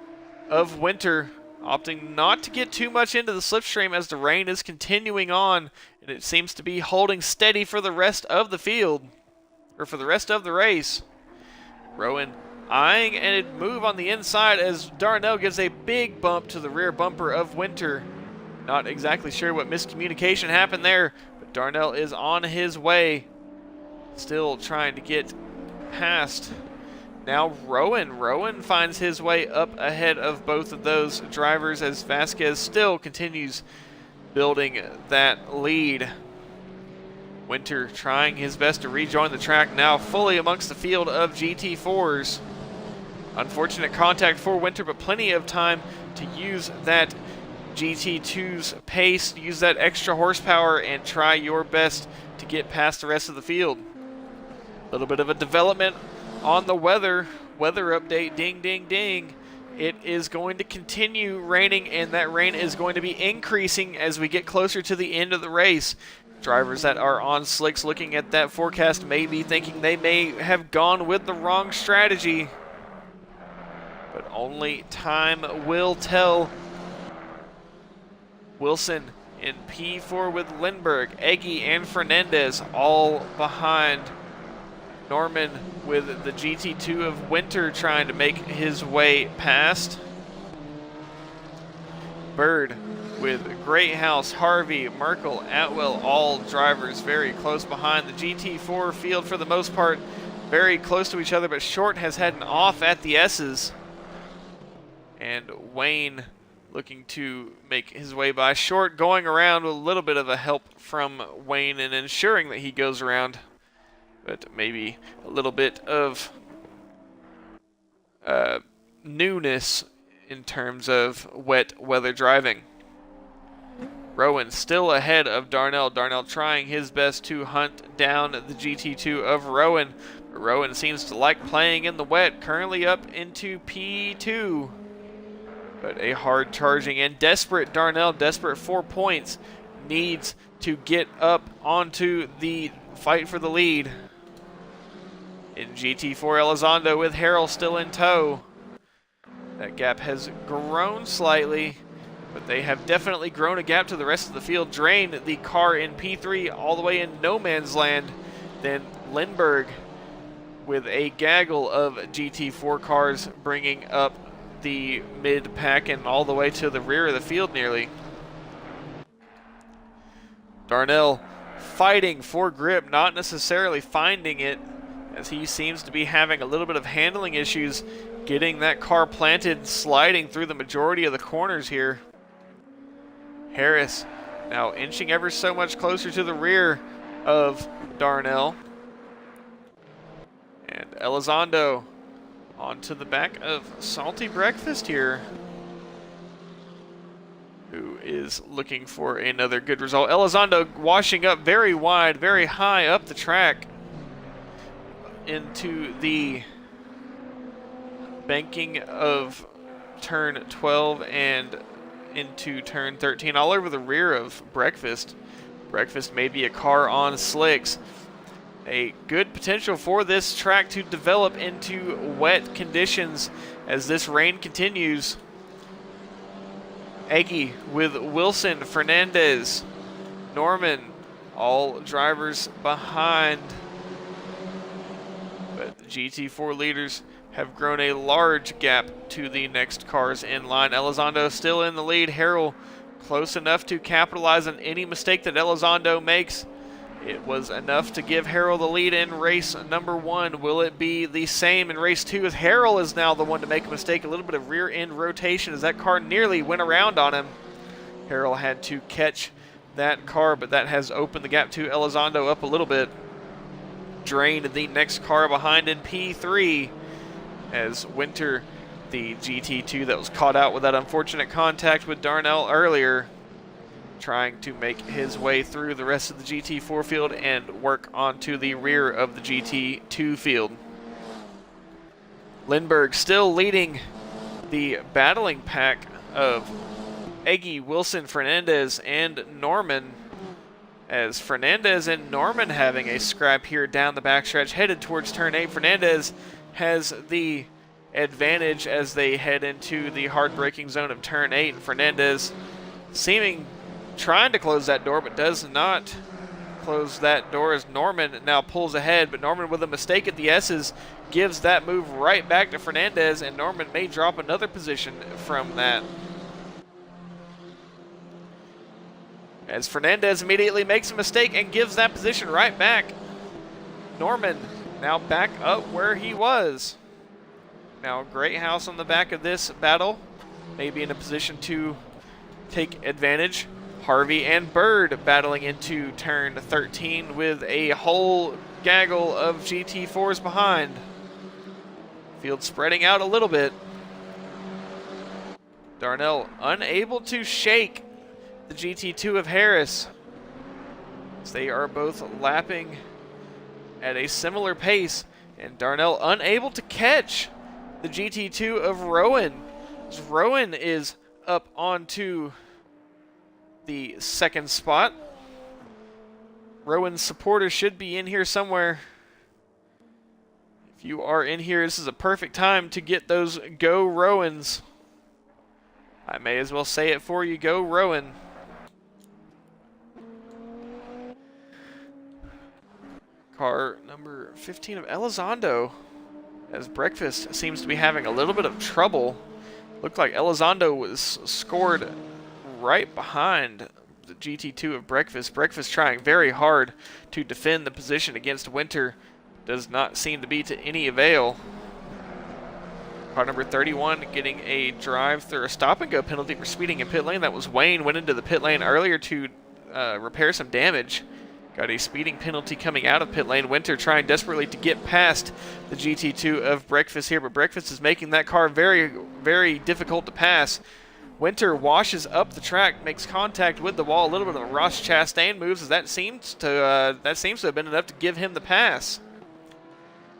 of Winter, opting not to get too much into the slipstream as the rain is continuing on, and it seems to be holding steady for the rest of the field, or for the rest of the race. Rowan eyeing a move on the inside as Darnell gives a big bump to the rear bumper of Winter. Not exactly sure what miscommunication happened there, but Darnell is on his way, still trying to get past. Now Rowan finds his way up ahead of both of those drivers as Vasquez still continues building that lead. Winter trying his best to rejoin the track, now fully amongst the field of GT4s. Unfortunate contact for Winter, but plenty of time to use that GT2's pace, use that extra horsepower, and try your best to get past the rest of the field. A little bit of a development on the weather update. Ding, ding, ding. It is going to continue raining, and that rain is going to be increasing as we get closer to the end of the race. Drivers that are on slicks looking at that forecast may be thinking they may have gone with the wrong strategy, but only time will tell. Wilson in P4 with Lindbergh, Eggy, and Fernandez all behind. Norman with the GT2 of Winter trying to make his way past. Bird with Greathouse, Harvey, Merkel, Atwell, all drivers very close behind. The GT4 field for the most part very close to each other, but Short has had an off at the S's. And Wayne looking to make his way by. Short going around with a little bit of a help from Wayne and ensuring that he goes around, but maybe a little bit of newness in terms of wet weather driving. Rowan still ahead of Darnell. Darnell trying his best to hunt down the GT2 of Rowan. Rowan seems to like playing in the wet, currently up into P2. But a hard charging and desperate Darnell, desperate for points, needs to get up onto the fight for the lead. In GT4 Elizondo with Harrell still in tow. That gap has grown slightly, but they have definitely grown a gap to the rest of the field. Drain the car in P3 all the way in no man's land. Then Lindbergh with a gaggle of GT4 cars bringing up the mid-pack and all the way to the rear of the field nearly. Darnell fighting for grip, not necessarily finding it, as he seems to be having a little bit of handling issues getting that car planted, sliding through the majority of the corners here. Harris now inching ever so much closer to the rear of Darnell. And Elizondo onto the back of Salty Breakfast here, who is looking for another good result. Elizondo washing up very wide, very high up the track into the banking of turn 12 and into turn 13, all over the rear of Breakfast. Breakfast may be a car on slicks. A good potential for this track to develop into wet conditions as this rain continues. Eggy with Wilson, Fernandez, Norman, all drivers behind. But the GT4 leaders have grown a large gap to the next cars in line. Elizondo still in the lead. Harrell close enough to capitalize on any mistake that Elizondo makes. It was enough to give Harrell the lead in race number 1. Will it be the same in race 2 as Harrell is now the one to make a mistake? A little bit of rear end rotation as that car nearly went around on him. Harrell had to catch that car, but that has opened the gap to Elizondo up a little bit. Drained the next car behind in P3 as Winter, the GT2 that was caught out with that unfortunate contact with Darnell earlier, trying to make his way through the rest of the GT4 field and work onto the rear of the GT2 field. Lindbergh still leading the battling pack of Eggy, Wilson, Fernandez, and Norman, as Fernandez and Norman having a scrap here down the backstretch headed towards turn 8. Fernandez has the advantage as they head into the hard braking zone of turn 8, and Fernandez trying to close that door, but does not close that door as Norman now pulls ahead. But Norman with a mistake at the S's gives that move right back to Fernandez, and Norman may drop another position from that, as Fernandez immediately makes a mistake and gives that position right back. Norman now back up where he was. Now Greathouse on the back of this battle may be in a position to take advantage. Harvey and Bird battling into turn 13 with a whole gaggle of GT4s behind. Field spreading out a little bit. Darnell unable to shake the GT2 of Harris, as they are both lapping at a similar pace, and Darnell unable to catch the GT2 of Rowan, as Rowan is up onto the second spot. Rowan's supporters should be in here somewhere. If you are in here, this is a perfect time to get those Go Rowans. I may as well say it for you, Go Rowan. Car number 15 of Elizondo, as Breakfast seems to be having a little bit of trouble. Looked like Elizondo was scored right behind the GT2 of Breakfast. Breakfast trying very hard to defend the position against Winter. Does not seem to be to any avail. Car number 31 getting a drive-through, a stop-and-go penalty for speeding in pit lane. That was Wayne, went into the pit lane earlier to repair some damage. Got a speeding penalty coming out of pit lane. Winter trying desperately to get past the GT2 of Breakfast here, but Breakfast is making that car very, very difficult to pass. Winter washes up the track, makes contact with the wall. A little bit of a Ross Chastain moves, as that seems to have been enough to give him the pass.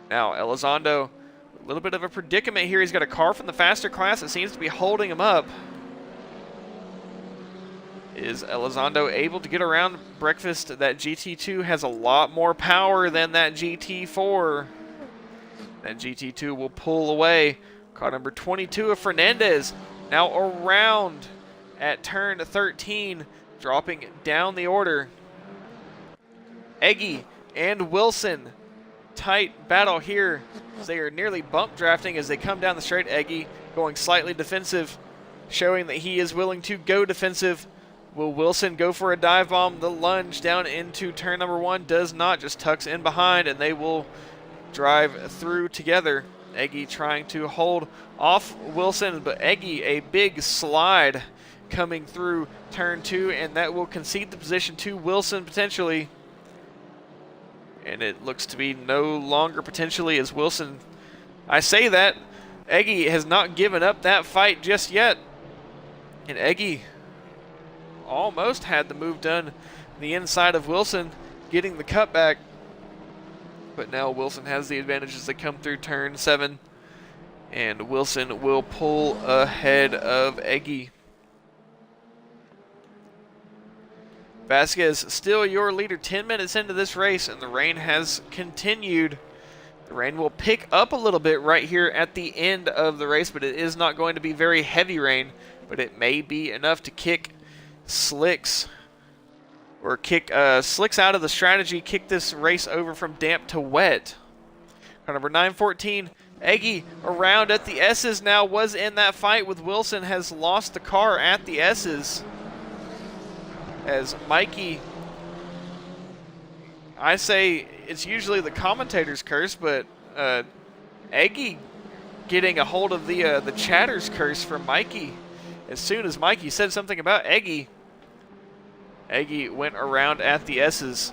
Now Elizondo, a little bit of a predicament here. He's got a car from the faster class that seems to be holding him up. Is Elizondo able to get around Breakfast? That GT2 has a lot more power than that GT4. That GT2 will pull away. Car number 22 of Fernandez now around at turn 13, dropping down the order. Eggy and Wilson, tight battle here. They are nearly bump drafting as they come down the straight. Eggy going slightly defensive, showing that he is willing to go defensive. Will Wilson go for a dive bomb? The lunge down into turn number 1 does not, just tucks in behind, and they will drive through together. Eggy trying to hold off Wilson, but Eggy a big slide coming through turn 2, and that will concede the position to Wilson potentially. And it looks to be no longer potentially, as Wilson, I say that, Eggy has not given up that fight just yet. And Eggy almost had the move done the inside of Wilson, getting the cutback. But now Wilson has the advantage as they come through turn 7. And Wilson will pull ahead of Eggy. Vasquez, still your leader 10 minutes into this race, and the rain has continued. The rain will pick up a little bit right here at the end of the race, but it is not going to be very heavy rain, but it may be enough to kick slicks, or kick slicks out of the strategy, kick this race over from damp to wet. Car number 914, Eggy around at the S's now, was in that fight with Wilson, has lost the car at the S's. As Mikey, I say it's usually the commentator's curse, but Eggy getting a hold of the chatter's curse from Mikey. As soon as Mikey said something about Eggy, Eggy went around at the S's.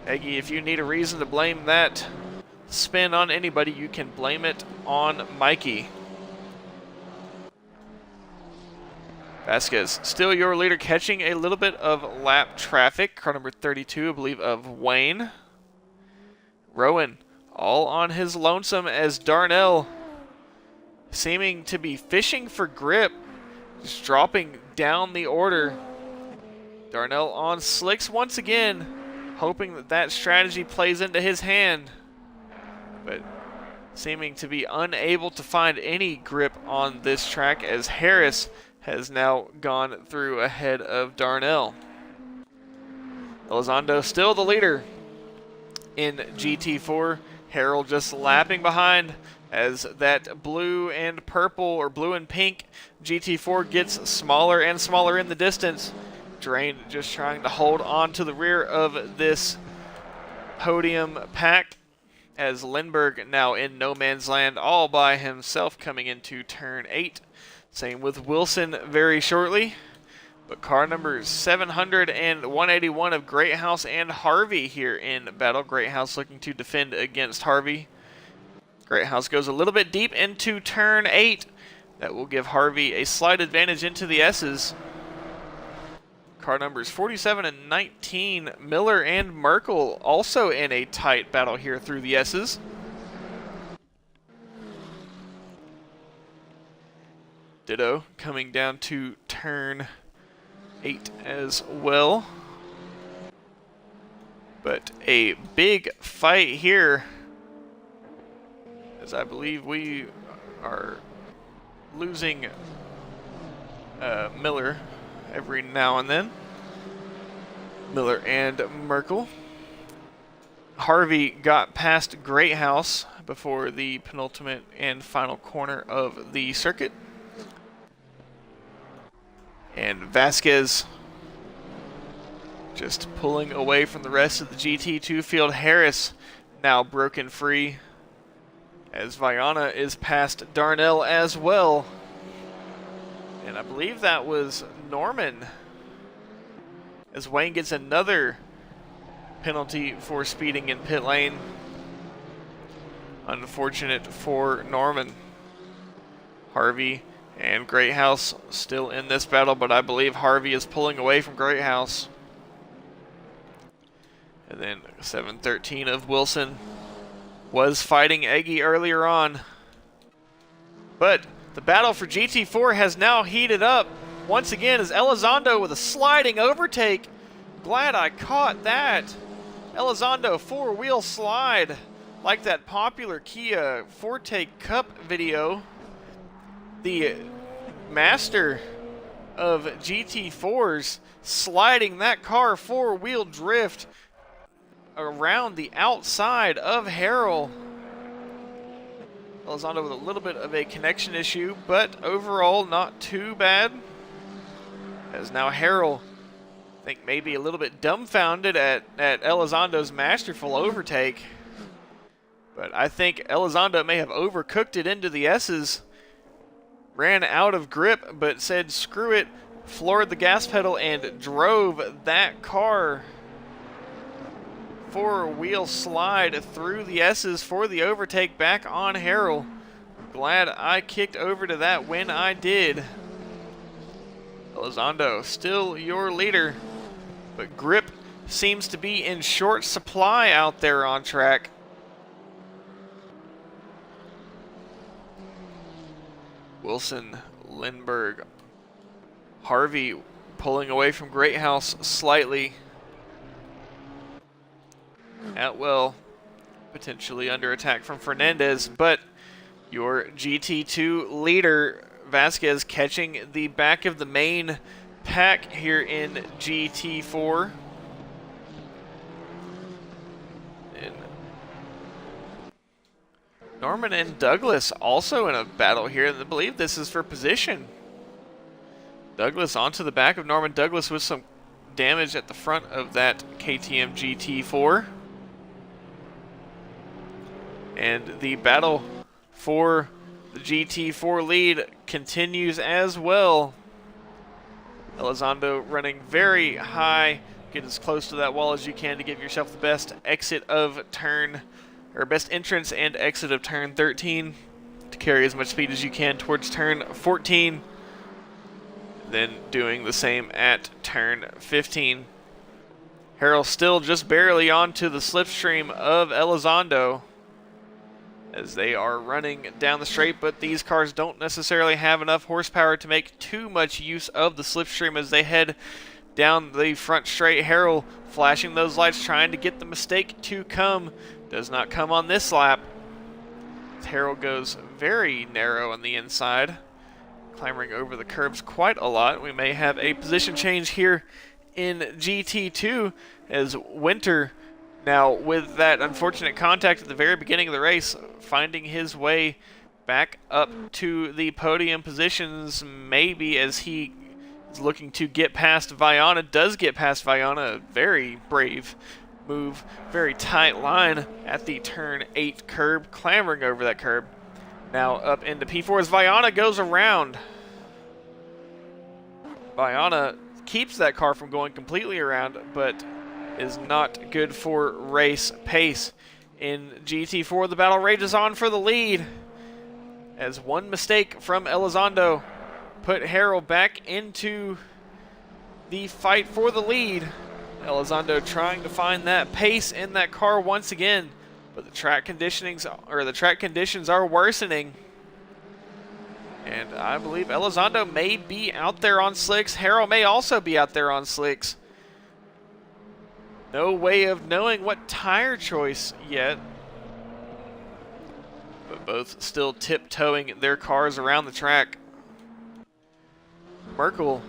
Eggy, if you need a reason to blame that spin on anybody, you can blame it on Mikey. Vasquez, still your leader, catching a little bit of lap traffic. Car number 32, I believe, of Wayne. Rowan, all on his lonesome, as Darnell seeming to be fishing for grip, just dropping down the order. Darnell on slicks once again, hoping that that strategy plays into his hand, but seeming to be unable to find any grip on this track, as Harris has now gone through ahead of Darnell. Elizondo still the leader in GT4. Harold just lapping behind as that blue and purple, or blue and pink GT4 gets smaller and smaller in the distance. Drain just trying to hold on to the rear of this podium pack, as Lindbergh now in no man's land all by himself coming into turn 8. Same with Wilson very shortly. But car numbers 700 and 181 of Greathouse and Harvey here in battle. Greathouse looking to defend against Harvey. Greathouse goes a little bit deep into turn 8. That will give Harvey a slight advantage into the S's. Car numbers 47 and 19, Miller and Merkel also in a tight battle here through the S's. Ditto coming down to turn 8 as well. But a big fight here, as I believe we are losing Miller every now and then. Miller and Merkel. Harvey got past Greathouse before the penultimate and final corner of the circuit. And Vasquez just pulling away from the rest of the GT2 field. Harris now broken free, as Viana is past Darnell as well. And I believe that was Norman, as Wayne gets another penalty for speeding in pit lane. Unfortunate for Norman. Harvey and Greathouse still in this battle, but I believe Harvey is pulling away from Greathouse. And then 713 of Wilson was fighting Eggy earlier on. But the battle for GT4 has now heated up, once again is Elizondo with a sliding overtake. Glad I caught that. Elizondo four-wheel slide, like that popular Kia Forte Cup video. The master of GT4s sliding that car four-wheel drift around the outside of Harrell. Elizondo with a little bit of a connection issue, but overall not too bad. As now Harrell, I think maybe a little bit dumbfounded at Elizondo's masterful overtake. But I think Elizondo may have overcooked it into the S's. Ran out of grip, but said screw it, floored the gas pedal and drove that car. Four-wheel slide through the S's for the overtake back on Harrell. Glad I kicked over to that when I did. Elizondo, still your leader, but grip seems to be in short supply out there on track. Wilson, Lindbergh, Harvey pulling away from Greathouse slightly. Atwell potentially under attack from Fernandez, but your GT2 leader, Vasquez, catching the back of the main pack here in GT4. And Norman and Douglas also in a battle here, and I believe this is for position. Douglas onto the back of Norman. Douglas with some damage at the front of that KTM GT4. And the battle for the GT4 lead continues as well. Elizondo running very high. Get as close to that wall as you can to give yourself the best exit of turn, or best entrance and exit of turn 13, to carry as much speed as you can towards turn 14. Then doing the same at turn 15. Harrell still just barely onto the slipstream of Elizondo as they are running down the straight, but these cars don't necessarily have enough horsepower to make too much use of the slipstream as they head down the front straight. Harrell flashing those lights, trying to get the mistake to come. Does not come on this lap. Harrell goes very narrow on the inside, clambering over the curbs quite a lot. We may have a position change here in GT2 as Winter, now with that unfortunate contact at the very beginning of the race, finding his way back up to the podium positions, maybe as he is looking to get past Viana. Does get past Viana, a very brave move, very tight line at the turn 8 curb, clambering over that curb. Now up into P4 as Viana goes around. Viana keeps that car from going completely around, but is not good for race pace. In GT4, the battle rages on for the lead, as one mistake from Elizondo put Harrell back into the fight for the lead. Elizondo trying to find that pace in that car once again, but the track conditions are worsening. And I believe Elizondo may be out there on slicks. Harrell may also be out there on slicks. No way of knowing what tire choice yet, but both still tiptoeing their cars around the track. Merkel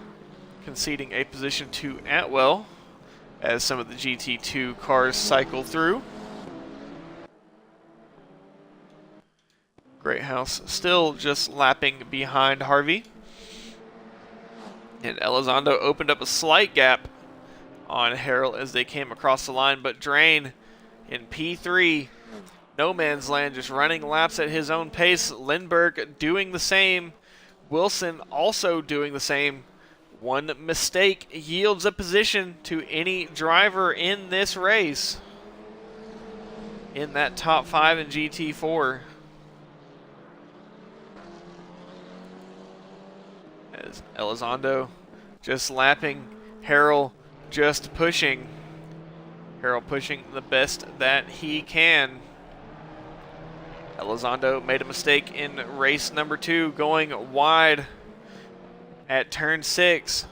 conceding a position to Atwell as some of the GT2 cars cycle through. Greathouse still just lapping behind Harvey. And Elizondo opened up a slight gap on Harrell as they came across the line, but Drain in P3, no man's land, just running laps at his own pace. Lindbergh doing the same. Wilson also doing the same. One mistake yields a position to any driver in this race in that top 5 in GT4. As Elizondo just lapping, Harrell just pushing. Harrell pushing the best that he can. Elizondo made a mistake in race number 2, going wide at turn 6.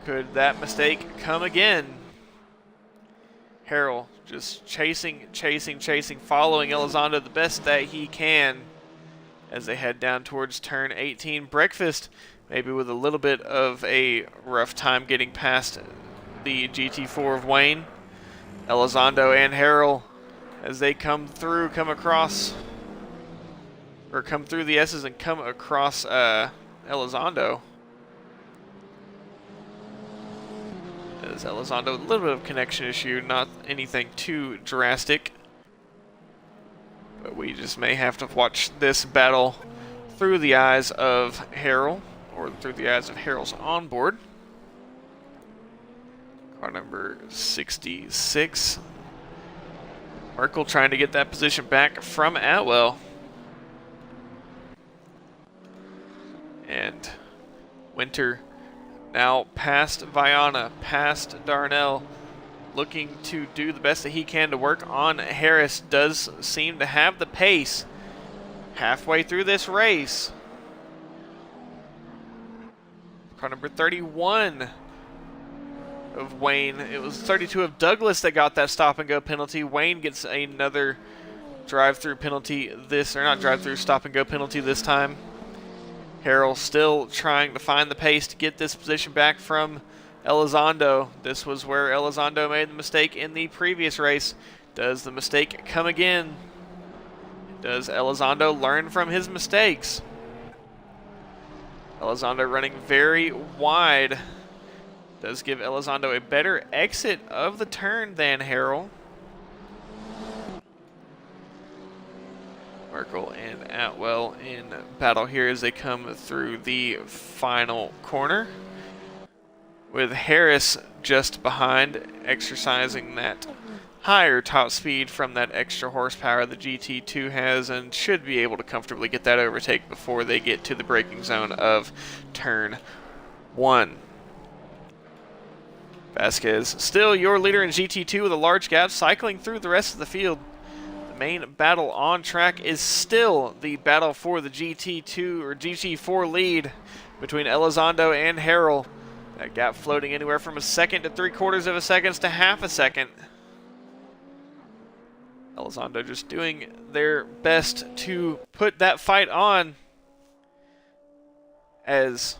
Could that mistake come again? Harrell just chasing, following Elizondo the best that he can as they head down towards turn 18. Breakfast maybe with a little bit of a rough time getting past the GT4 of Wayne. Elizondo and Harrell, as they come through the S's and come across Elizondo. As Elizondo, a little bit of connection issue, not anything too drastic. But we just may have to watch this battle through the eyes of Harrell, or through the eyes of Harrell's onboard. Car number 66. Merkel trying to get that position back from Atwell. And Winter now past Viana, past Darnell, looking to do the best that he can to work on Harris. Does seem to have the pace halfway through this race. Car number 31 of Wayne. It was 32 of Douglas that got that stop and go penalty. Wayne gets another drive-through penalty stop and go penalty this time. Harrell still trying to find the pace to get this position back from Elizondo. This was where Elizondo made the mistake in the previous race. Does the mistake come again? Does Elizondo learn from his mistakes? Elizondo running very wide. Does give Elizondo a better exit of the turn than Harrell. Merkel and Atwell in battle here as they come through the final corner, with Harris just behind, exercising that higher top speed from that extra horsepower the GT2 has, and should be able to comfortably get that overtake before they get to the braking zone of turn 1. Vasquez, still your leader in GT2 with a large gap, cycling through the rest of the field. Main battle on track is still the battle for the GT2 or GT4 lead between Elizondo and Harrell. That gap floating anywhere from a second to 3/4 of a second to half a second. Elizondo just doing their best to put that fight on, as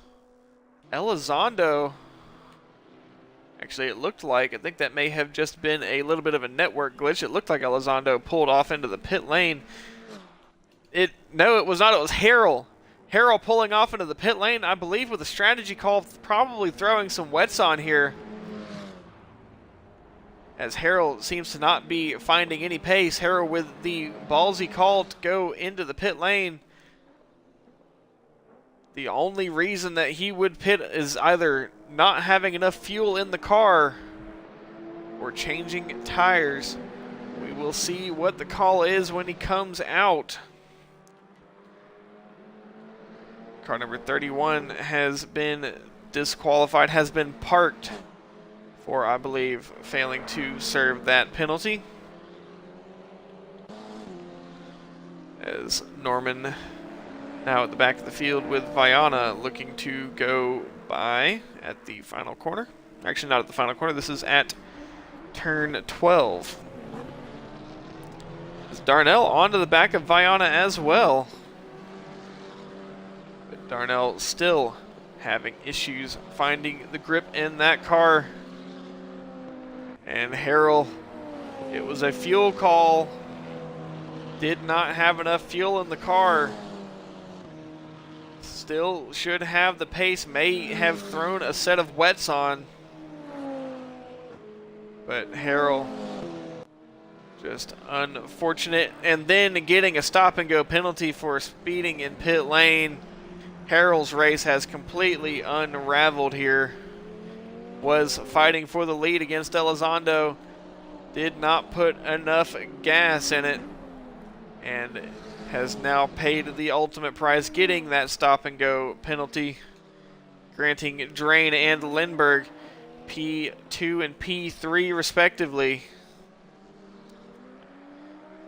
Elizondo, actually, it looked like, I think that may have just been a little bit of a network glitch. It looked like Elizondo pulled off into the pit lane. No, it was not. It was Harrell. Harrell pulling off into the pit lane, I believe with a strategy call, probably throwing some wets on here, as Harrell seems to not be finding any pace. Harrell with the ballsy call to go into the pit lane. The only reason that he would pit is either not having enough fuel in the car or changing tires. We will see what the call is when he comes out. Car number 31 has been disqualified, has been parked for, I believe, failing to serve that penalty. As Norman now at the back of the field with Viana looking to go by at the final corner. Actually, not at the final corner. This is at turn 12. As Darnell onto the back of Viana as well. But Darnell still having issues finding the grip in that car. And Harrell, it was a fuel call. Did not have enough fuel in the car. Still should have the pace, may have thrown a set of wets on. But Harrell, just unfortunate. And then getting a stop and go penalty for speeding in pit lane. Harrell's race has completely unraveled here. Was fighting for the lead against Elizondo. Did not put enough gas in it. And has now paid the ultimate price, getting that stop and go penalty, granting Drain and Lindbergh P2 and P3 respectively.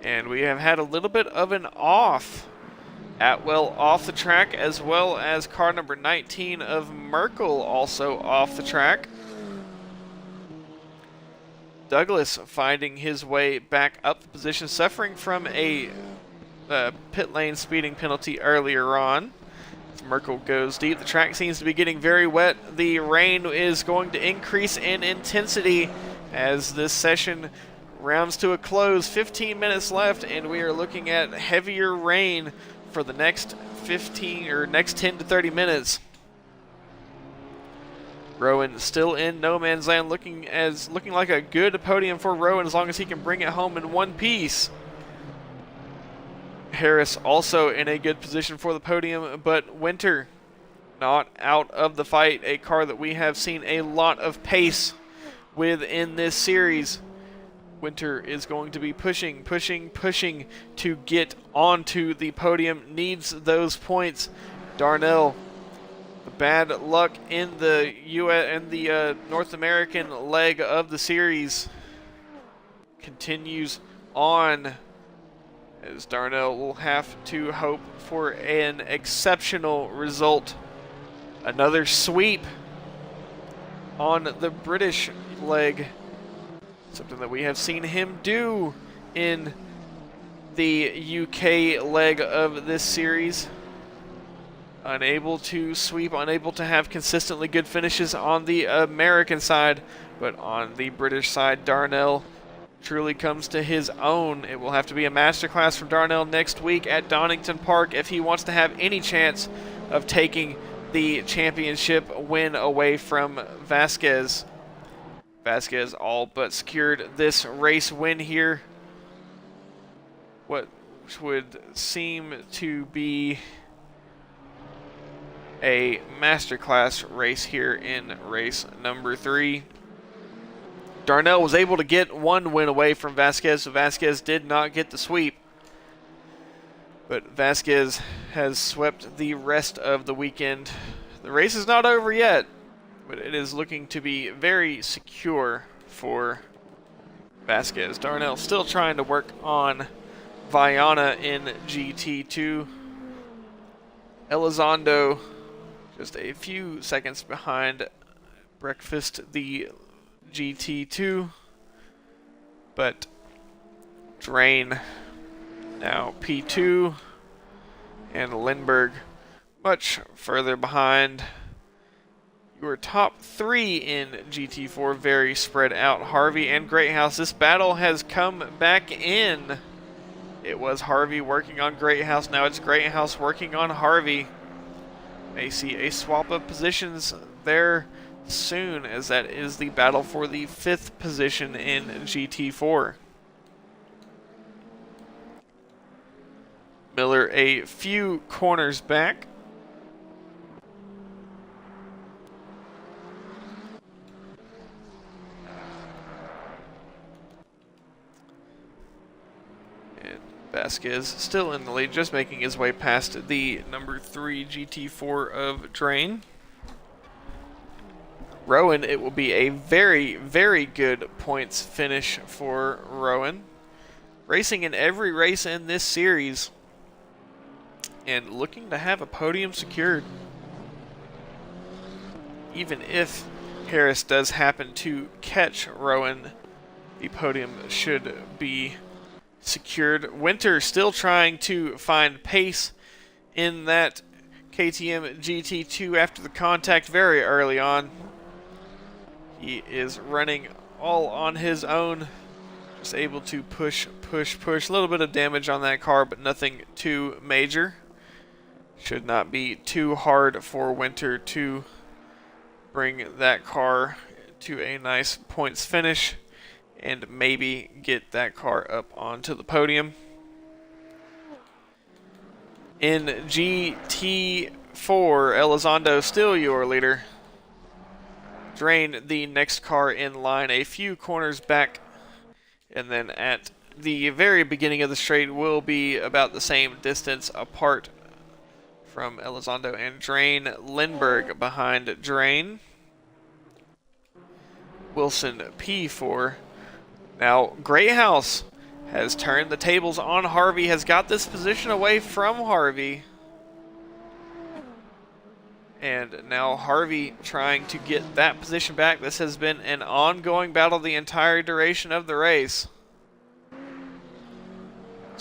And we have had a little bit of an off Atwell off the track, as well as car number 19 of Merkel also off the track. Douglas finding his way back up the position, suffering from a pit lane speeding penalty earlier on. As Merkel goes deep, the track seems to be getting very wet. The rain is going to increase in intensity as this session rounds to a close. 15 minutes left, and we are looking at heavier rain for the next 10 to 30 minutes. Rowan still in no man's land, looking like a good podium for Rowan as long as he can bring it home in one piece. Harris also in a good position for the podium, but Winter not out of the fight. A car that we have seen a lot of pace with in this series. Winter is going to be pushing to get onto the podium, needs those points. Darnell, the bad luck in the North American leg of the series continues on, as Darnell will have to hope for an exceptional result. Another sweep on the British leg, something that we have seen him do in the UK leg of this series. Unable to sweep, unable to have consistently good finishes on the American side, but on the British side, Darnell truly comes to his own. It will have to be a masterclass from Darnell next week at Donington Park if he wants to have any chance of taking the championship win away from Vasquez. Vasquez all but secured this race win here. What would seem to be a masterclass race here in race number 3. Darnell was able to get one win away from Vasquez, so Vasquez did not get the sweep. But Vasquez has swept the rest of the weekend. The race is not over yet, but it is looking to be very secure for Vasquez. Darnell still trying to work on Viana in GT2. Elizondo just a few seconds behind Breakfast, the GT2, but Drain now P2, and Lindbergh much further behind. Your top 3 in GT4 very spread out. Harvey and Greathouse. This battle has come back in. It was Harvey working on Greathouse. Now it's Greathouse working on Harvey. May see a swap of positions there soon, as that is the battle for the 5th position in GT4. Miller a few corners back. Vasquez still in the lead, just making his way past the number 3 GT4 of Drain. Rowan, it will be a very, very good points finish for Rowan. Racing in every race in this series and looking to have a podium secured. Even if Harris does happen to catch Rowan, the podium should be secured. Winter still trying to find pace in that KTM GT2 after the contact very early on. He is running all on his own, just able to push. A little bit of damage on that car, but nothing too major. Should not be too hard for Winter to bring that car to a nice points finish and maybe get that car up onto the podium. In GT4, Elizondo still your leader. Drain, the next car in line, a few corners back, and then at the very beginning of the straight will be about the same distance apart from Elizondo and Drain. Lindbergh behind Drain. Wilson P4. Now, Greathouse has turned the tables on Harvey, has got this position away from Harvey. And now Harvey trying to get that position back. This has been an ongoing battle the entire duration of the race.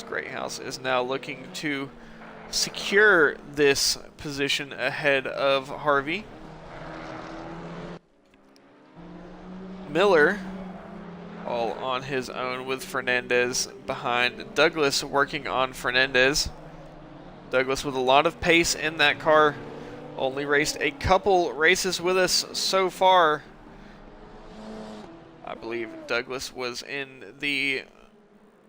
Greathouse is now looking to secure this position ahead of Harvey. Miller all on his own with Fernandez behind. Douglas working on Fernandez. Douglas with a lot of pace in that car. Only raced a couple races with us so far. I believe Douglas was in the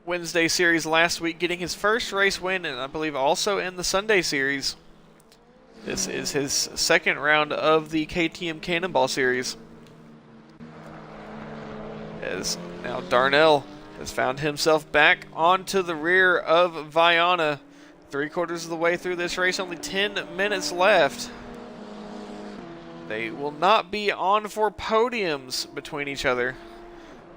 Wednesday series last week, getting his first race win, and I believe also in the Sunday series. This is his second round of the KTM Cannonball series. As now Darnell has found himself back onto the rear of Viana. 3/4 of the way through this race, only 10 minutes left. They will not be on for podiums between each other.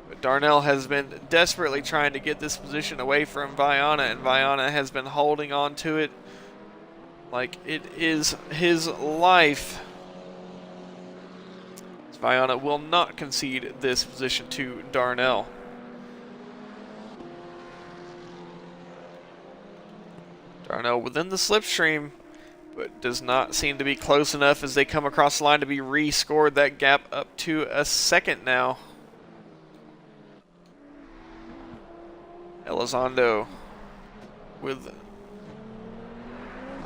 But Darnell has been desperately trying to get this position away from Viana, and Viana has been holding on to it like it is his life. Viana will not concede this position to Darnell. Darnell within the slipstream, but does not seem to be close enough as they come across the line to be rescored. That gap up to a second now. Elizondo with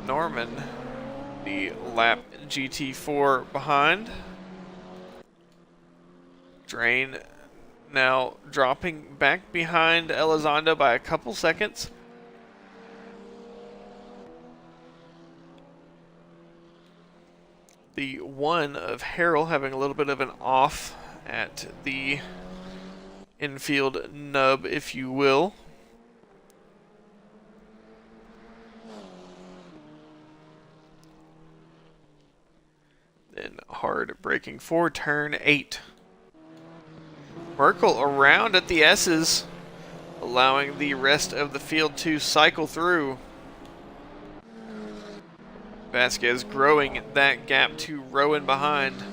Norman, the lap GT4 behind. Drain now dropping back behind Elizondo by a couple seconds. The one of Harrell having a little bit of an off at the infield nub, if you will. Then hard braking for turn 8. Merkel around at the S's, allowing the rest of the field to cycle through. Vasquez growing that gap to Rowan behind.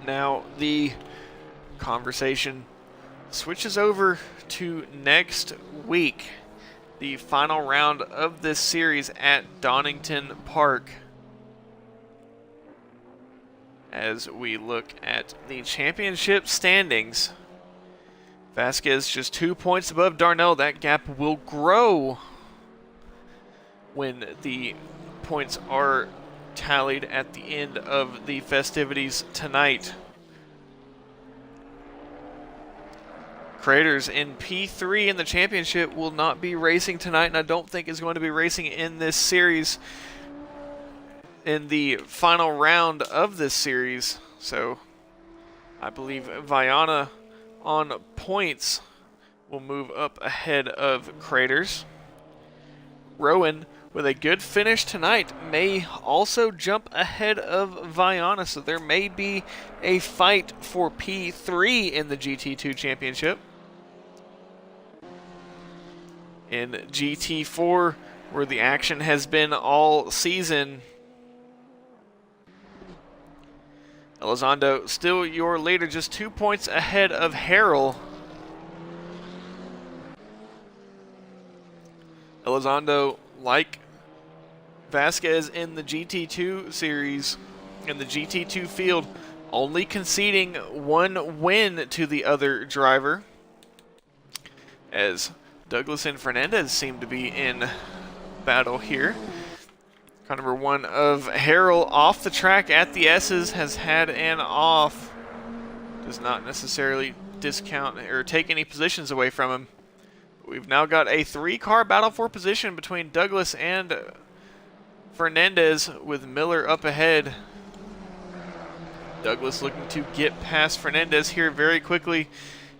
Now the conversation switches over to next week, the final round of this series at Donington Park. As we look at the championship standings, Vasquez just 2 points above Darnell. That gap will grow when the points are tallied at the end of the festivities tonight. Craters in P3 in the championship will not be racing tonight, and I don't think is going to be racing in this series in the final round of this series. So I believe Viana on points will move up ahead of Craters. Rowan with a good finish tonight may also jump ahead of Viana, so there may be a fight for P3 in the GT2 championship. In GT4, where the action has been all season, Elizondo still your leader, just 2 points ahead of Harrell. Elizondo, like Vasquez in the GT2 series, in the GT2 field, only conceding one win to the other driver, as Douglas and Fernandez seem to be in battle here. Car number 1 of Harrell off the track at the S's has had an off. Does not necessarily discount or take any positions away from him. We've now got a 3-car battle for position between Douglas and Fernandez, with Miller up ahead. Douglas looking to get past Fernandez here very quickly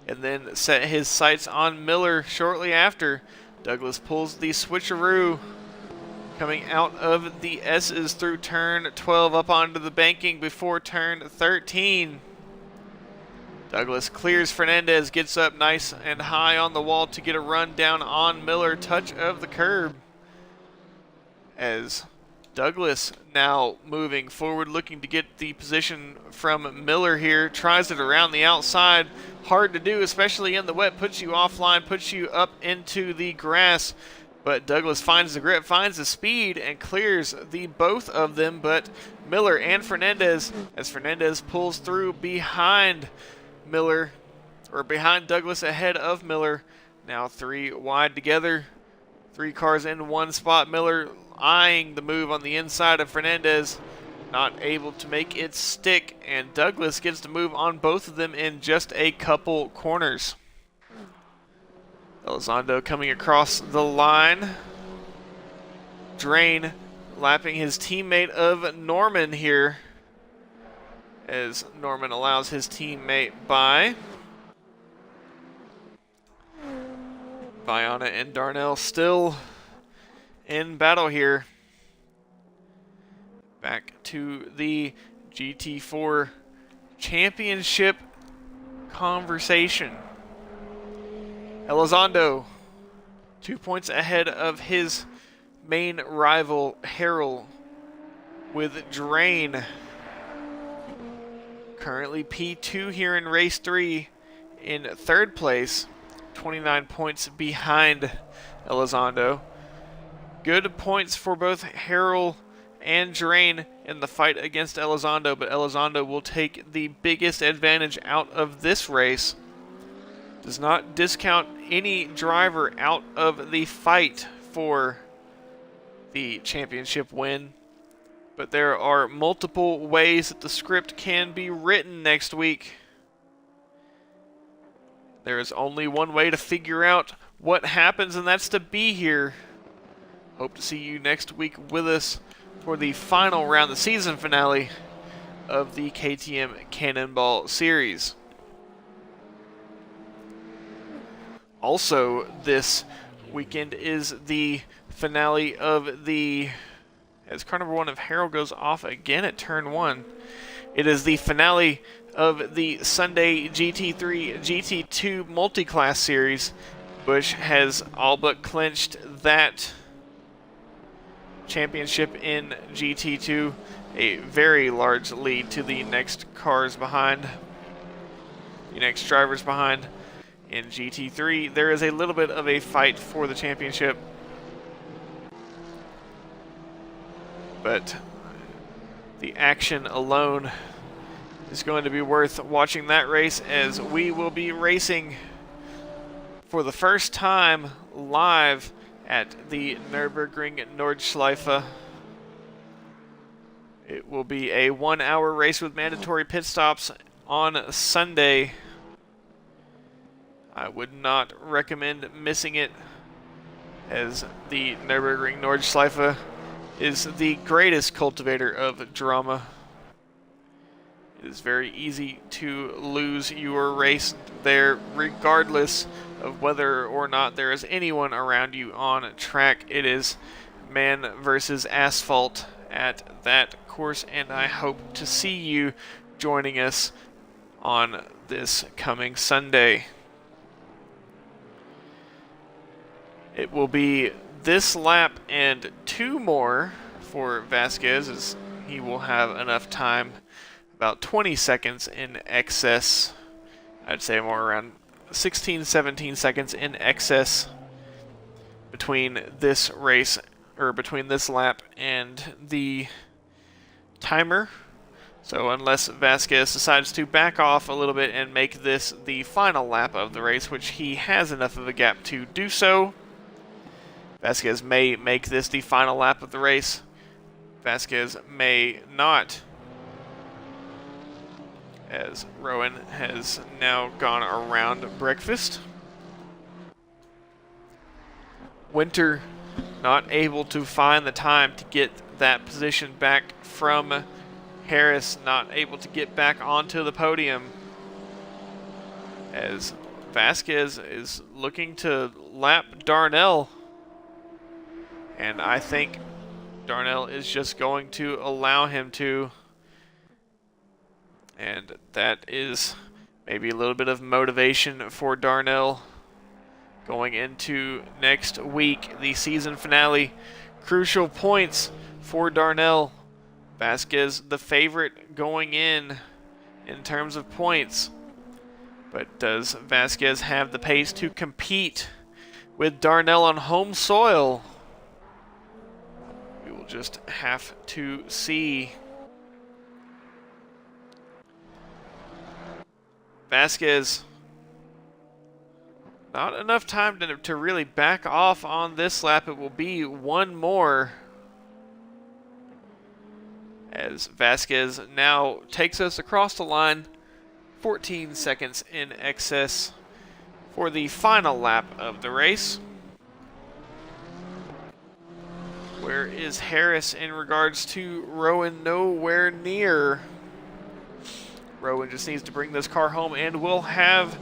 and then set his sights on Miller shortly after. Douglas pulls the switcheroo, coming out of the S's through turn 12 up onto the banking before turn 13. Douglas clears Fernandez, gets up nice and high on the wall to get a run down on Miller. Touch of the curb as Douglas now moving forward, looking to get the position from Miller here. Tries it around the outside. Hard to do, especially in the wet. Puts you offline, puts you up into the grass. But Douglas finds the grip, finds the speed, and clears the both of them. But Miller and Fernandez, as Fernandez pulls through behind Miller, or behind Douglas, ahead of Miller. Now 3 wide together. 3 cars in one spot. Miller eyeing the move on the inside of Fernandez, not able to make it stick, and Douglas gets to move on both of them in just a couple corners. Elizondo coming across the line. Drain lapping his teammate of Norman here, as Norman allows his teammate by. Viana and Darnell still in battle here. Back to the GT4 championship conversation. Elizondo 2 points ahead of his main rival Harrell, with Drain currently P2 here in race 3 in 3rd place, 29 points behind Elizondo. Good points for both Harrell and Drain in the fight against Elizondo, but Elizondo will take the biggest advantage out of this race. Does not discount any driver out of the fight for the championship win, but there are multiple ways that the script can be written next week. There is only one way to figure out what happens, and that's to be here. Hope to see you next week with us for the final round, the season finale of the KTM Cannonball series. Also, this weekend is the finale of the, as car number 1 of Harrell goes off again at turn 1. It is the finale of the Sunday GT3 GT2 multi-class series. Busch has all but clinched that championship in GT2, a very large lead to the next cars behind, the next drivers behind. In GT3, there is a little bit of a fight for the championship, but the action alone is going to be worth watching that race, as we will be racing for the first time live at the Nürburgring Nordschleife. It will be a 1-hour race with mandatory pit stops on Sunday. I would not recommend missing it, as the Nürburgring Nordschleife is the greatest cultivator of drama. It is very easy to lose your race there, regardless of whether or not there is anyone around you on track. It is man versus asphalt at that course, and I hope to see you joining us on this coming Sunday. It will be this lap and 2 more for Vasquez, as he will have enough time, about 20 seconds in excess. I'd say more around 16, 17 seconds in excess between this race, or between this lap and the timer. So unless Vasquez decides to back off a little bit and make this the final lap of the race, which he has enough of a gap to do so, Vasquez may make this the final lap of the race. Vasquez may not, as Rowan has now gone around breakfast. Winter not able to find the time to get that position back from Harris, not able to get back onto the podium, as Vasquez is looking to lap Darnell, and I think Darnell is just going to allow him to, and that is Maybe a little bit of motivation for Darnell going into next week, the season finale. Crucial points for Darnell. Vasquez, the favorite going in terms of points. But does Vasquez have the pace to compete with Darnell on home soil? We will just have to see. Vasquez, not enough time to really back off on this lap. It will be one more, as Vasquez now takes us across the line, 14 seconds in excess for the final lap of the race. Where is Harris in regards to Rowan? Nowhere near. Rowan just needs to bring this car home and will have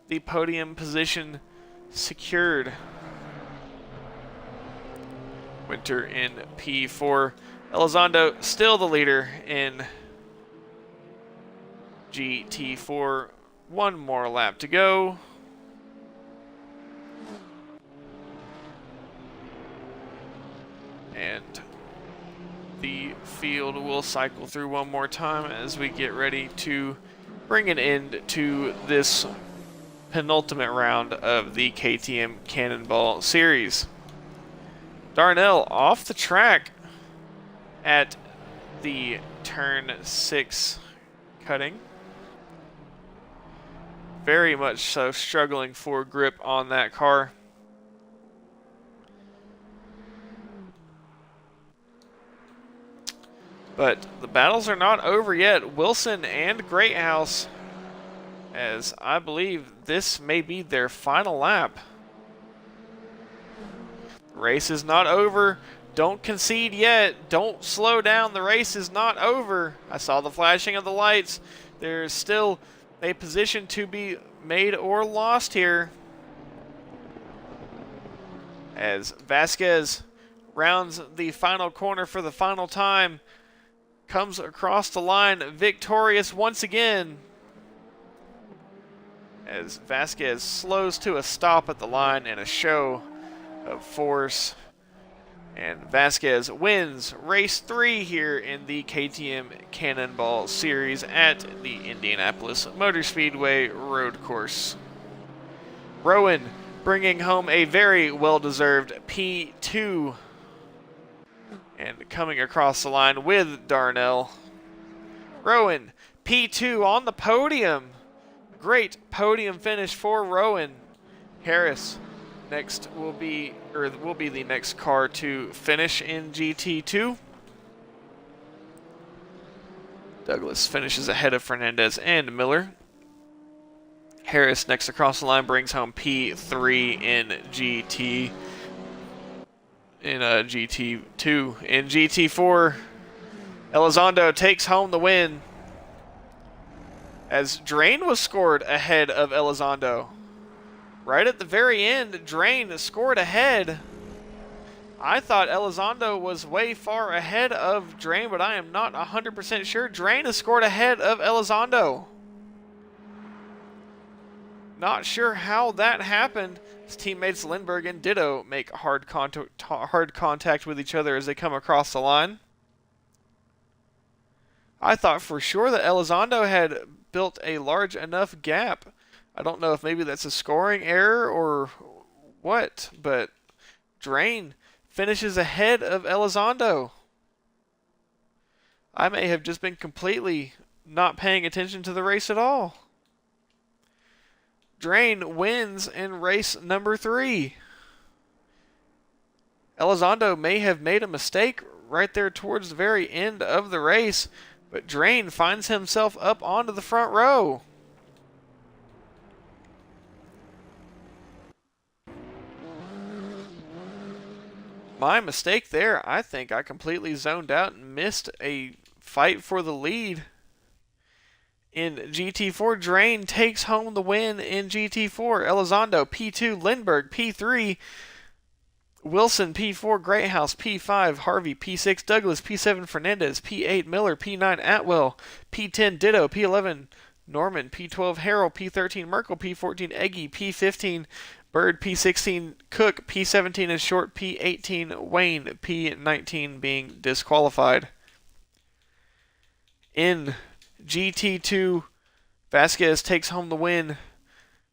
the podium position secured. Winter in P4. Elizondo still the leader in GT4. One more lap to go. And the field will cycle through one more time as we get ready to bring an end to this penultimate round of the KTM Cannonball Series. Darnell off the track at the turn 6 cutting. Very much so struggling for grip on that car. But the battles are not over yet. Wilson and Greathouse, as I believe this may be their final lap. The race is not over. Don't concede yet. Don't slow down. The race is not over. I saw the flashing of the lights. There's still a position to be made or lost here, as Vasquez rounds the final corner for the final time. Comes across the line victorious once again, as Vasquez slows to a stop at the line in a show of force. And Vasquez wins race 3 here in the KTM Cannonball Series at the Indianapolis Motor Speedway road course. Rowan bringing home a very well-deserved P2. And coming across the line with Darnell. Rowan, P2 on the podium. Great podium finish for Rowan. Harris next will be the next car to finish in GT2. Douglas finishes ahead of Fernandez and Miller. Harris next across the line brings home P3 in GT2. In GT4, Elizondo takes home the win, as Drain was scored ahead of Elizondo. Right at the very end, Drain scored ahead. I thought Elizondo was way far ahead of Drain, but I am not 100% sure. Drain has scored ahead of Elizondo. Not sure how that happened. His teammates Lindbergh and Ditto make hard contact with each other as they come across the line. I thought for sure that Elizondo had built a large enough gap. I don't know if maybe that's a scoring error or what, but Drain finishes ahead of Elizondo. I may have just been completely not paying attention to the race at all. Drain wins in race number 3. Elizondo may have made a mistake right there towards the very end of the race, but Drain finds himself up onto the front row. My mistake there. I think I completely zoned out and missed a fight for the lead. In GT4, Drain takes home the win in GT4. Elizondo, P2, Lindbergh, P3, Wilson, P4, Greathouse, P5, Harvey, P6, Douglas, P7, Fernandez, P8, Miller, P9, Atwell, P10, Ditto, P11, Norman, P12, Harold, P13, Merkel, P14, Eggy, P15, Bird, P16, Cook, P17 is short, P18, Wayne, P19 being disqualified. In GT2, Vasquez takes home the win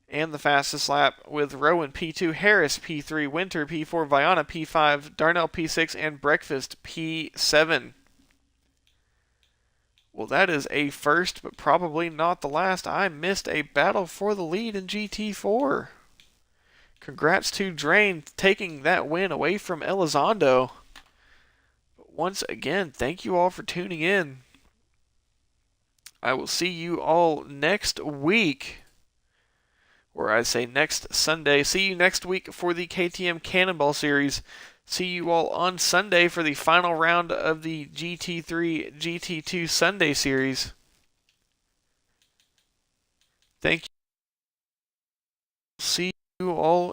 and the fastest lap with Rowan P2, Harris P3, Winter P4, Viana P5, Darnell P6, and Breakfast P7. Well, that is a first, but probably not the last. I missed a battle for the lead in GT4. Congrats to Drain taking that win away from Elizondo. But once again, thank you all for tuning in. I will see you all next week. Or I say next Sunday. See you next week for the KTM Cannonball Series. See you all on Sunday for the final round of the GT3 GT2 Sunday Series. Thank you. See you all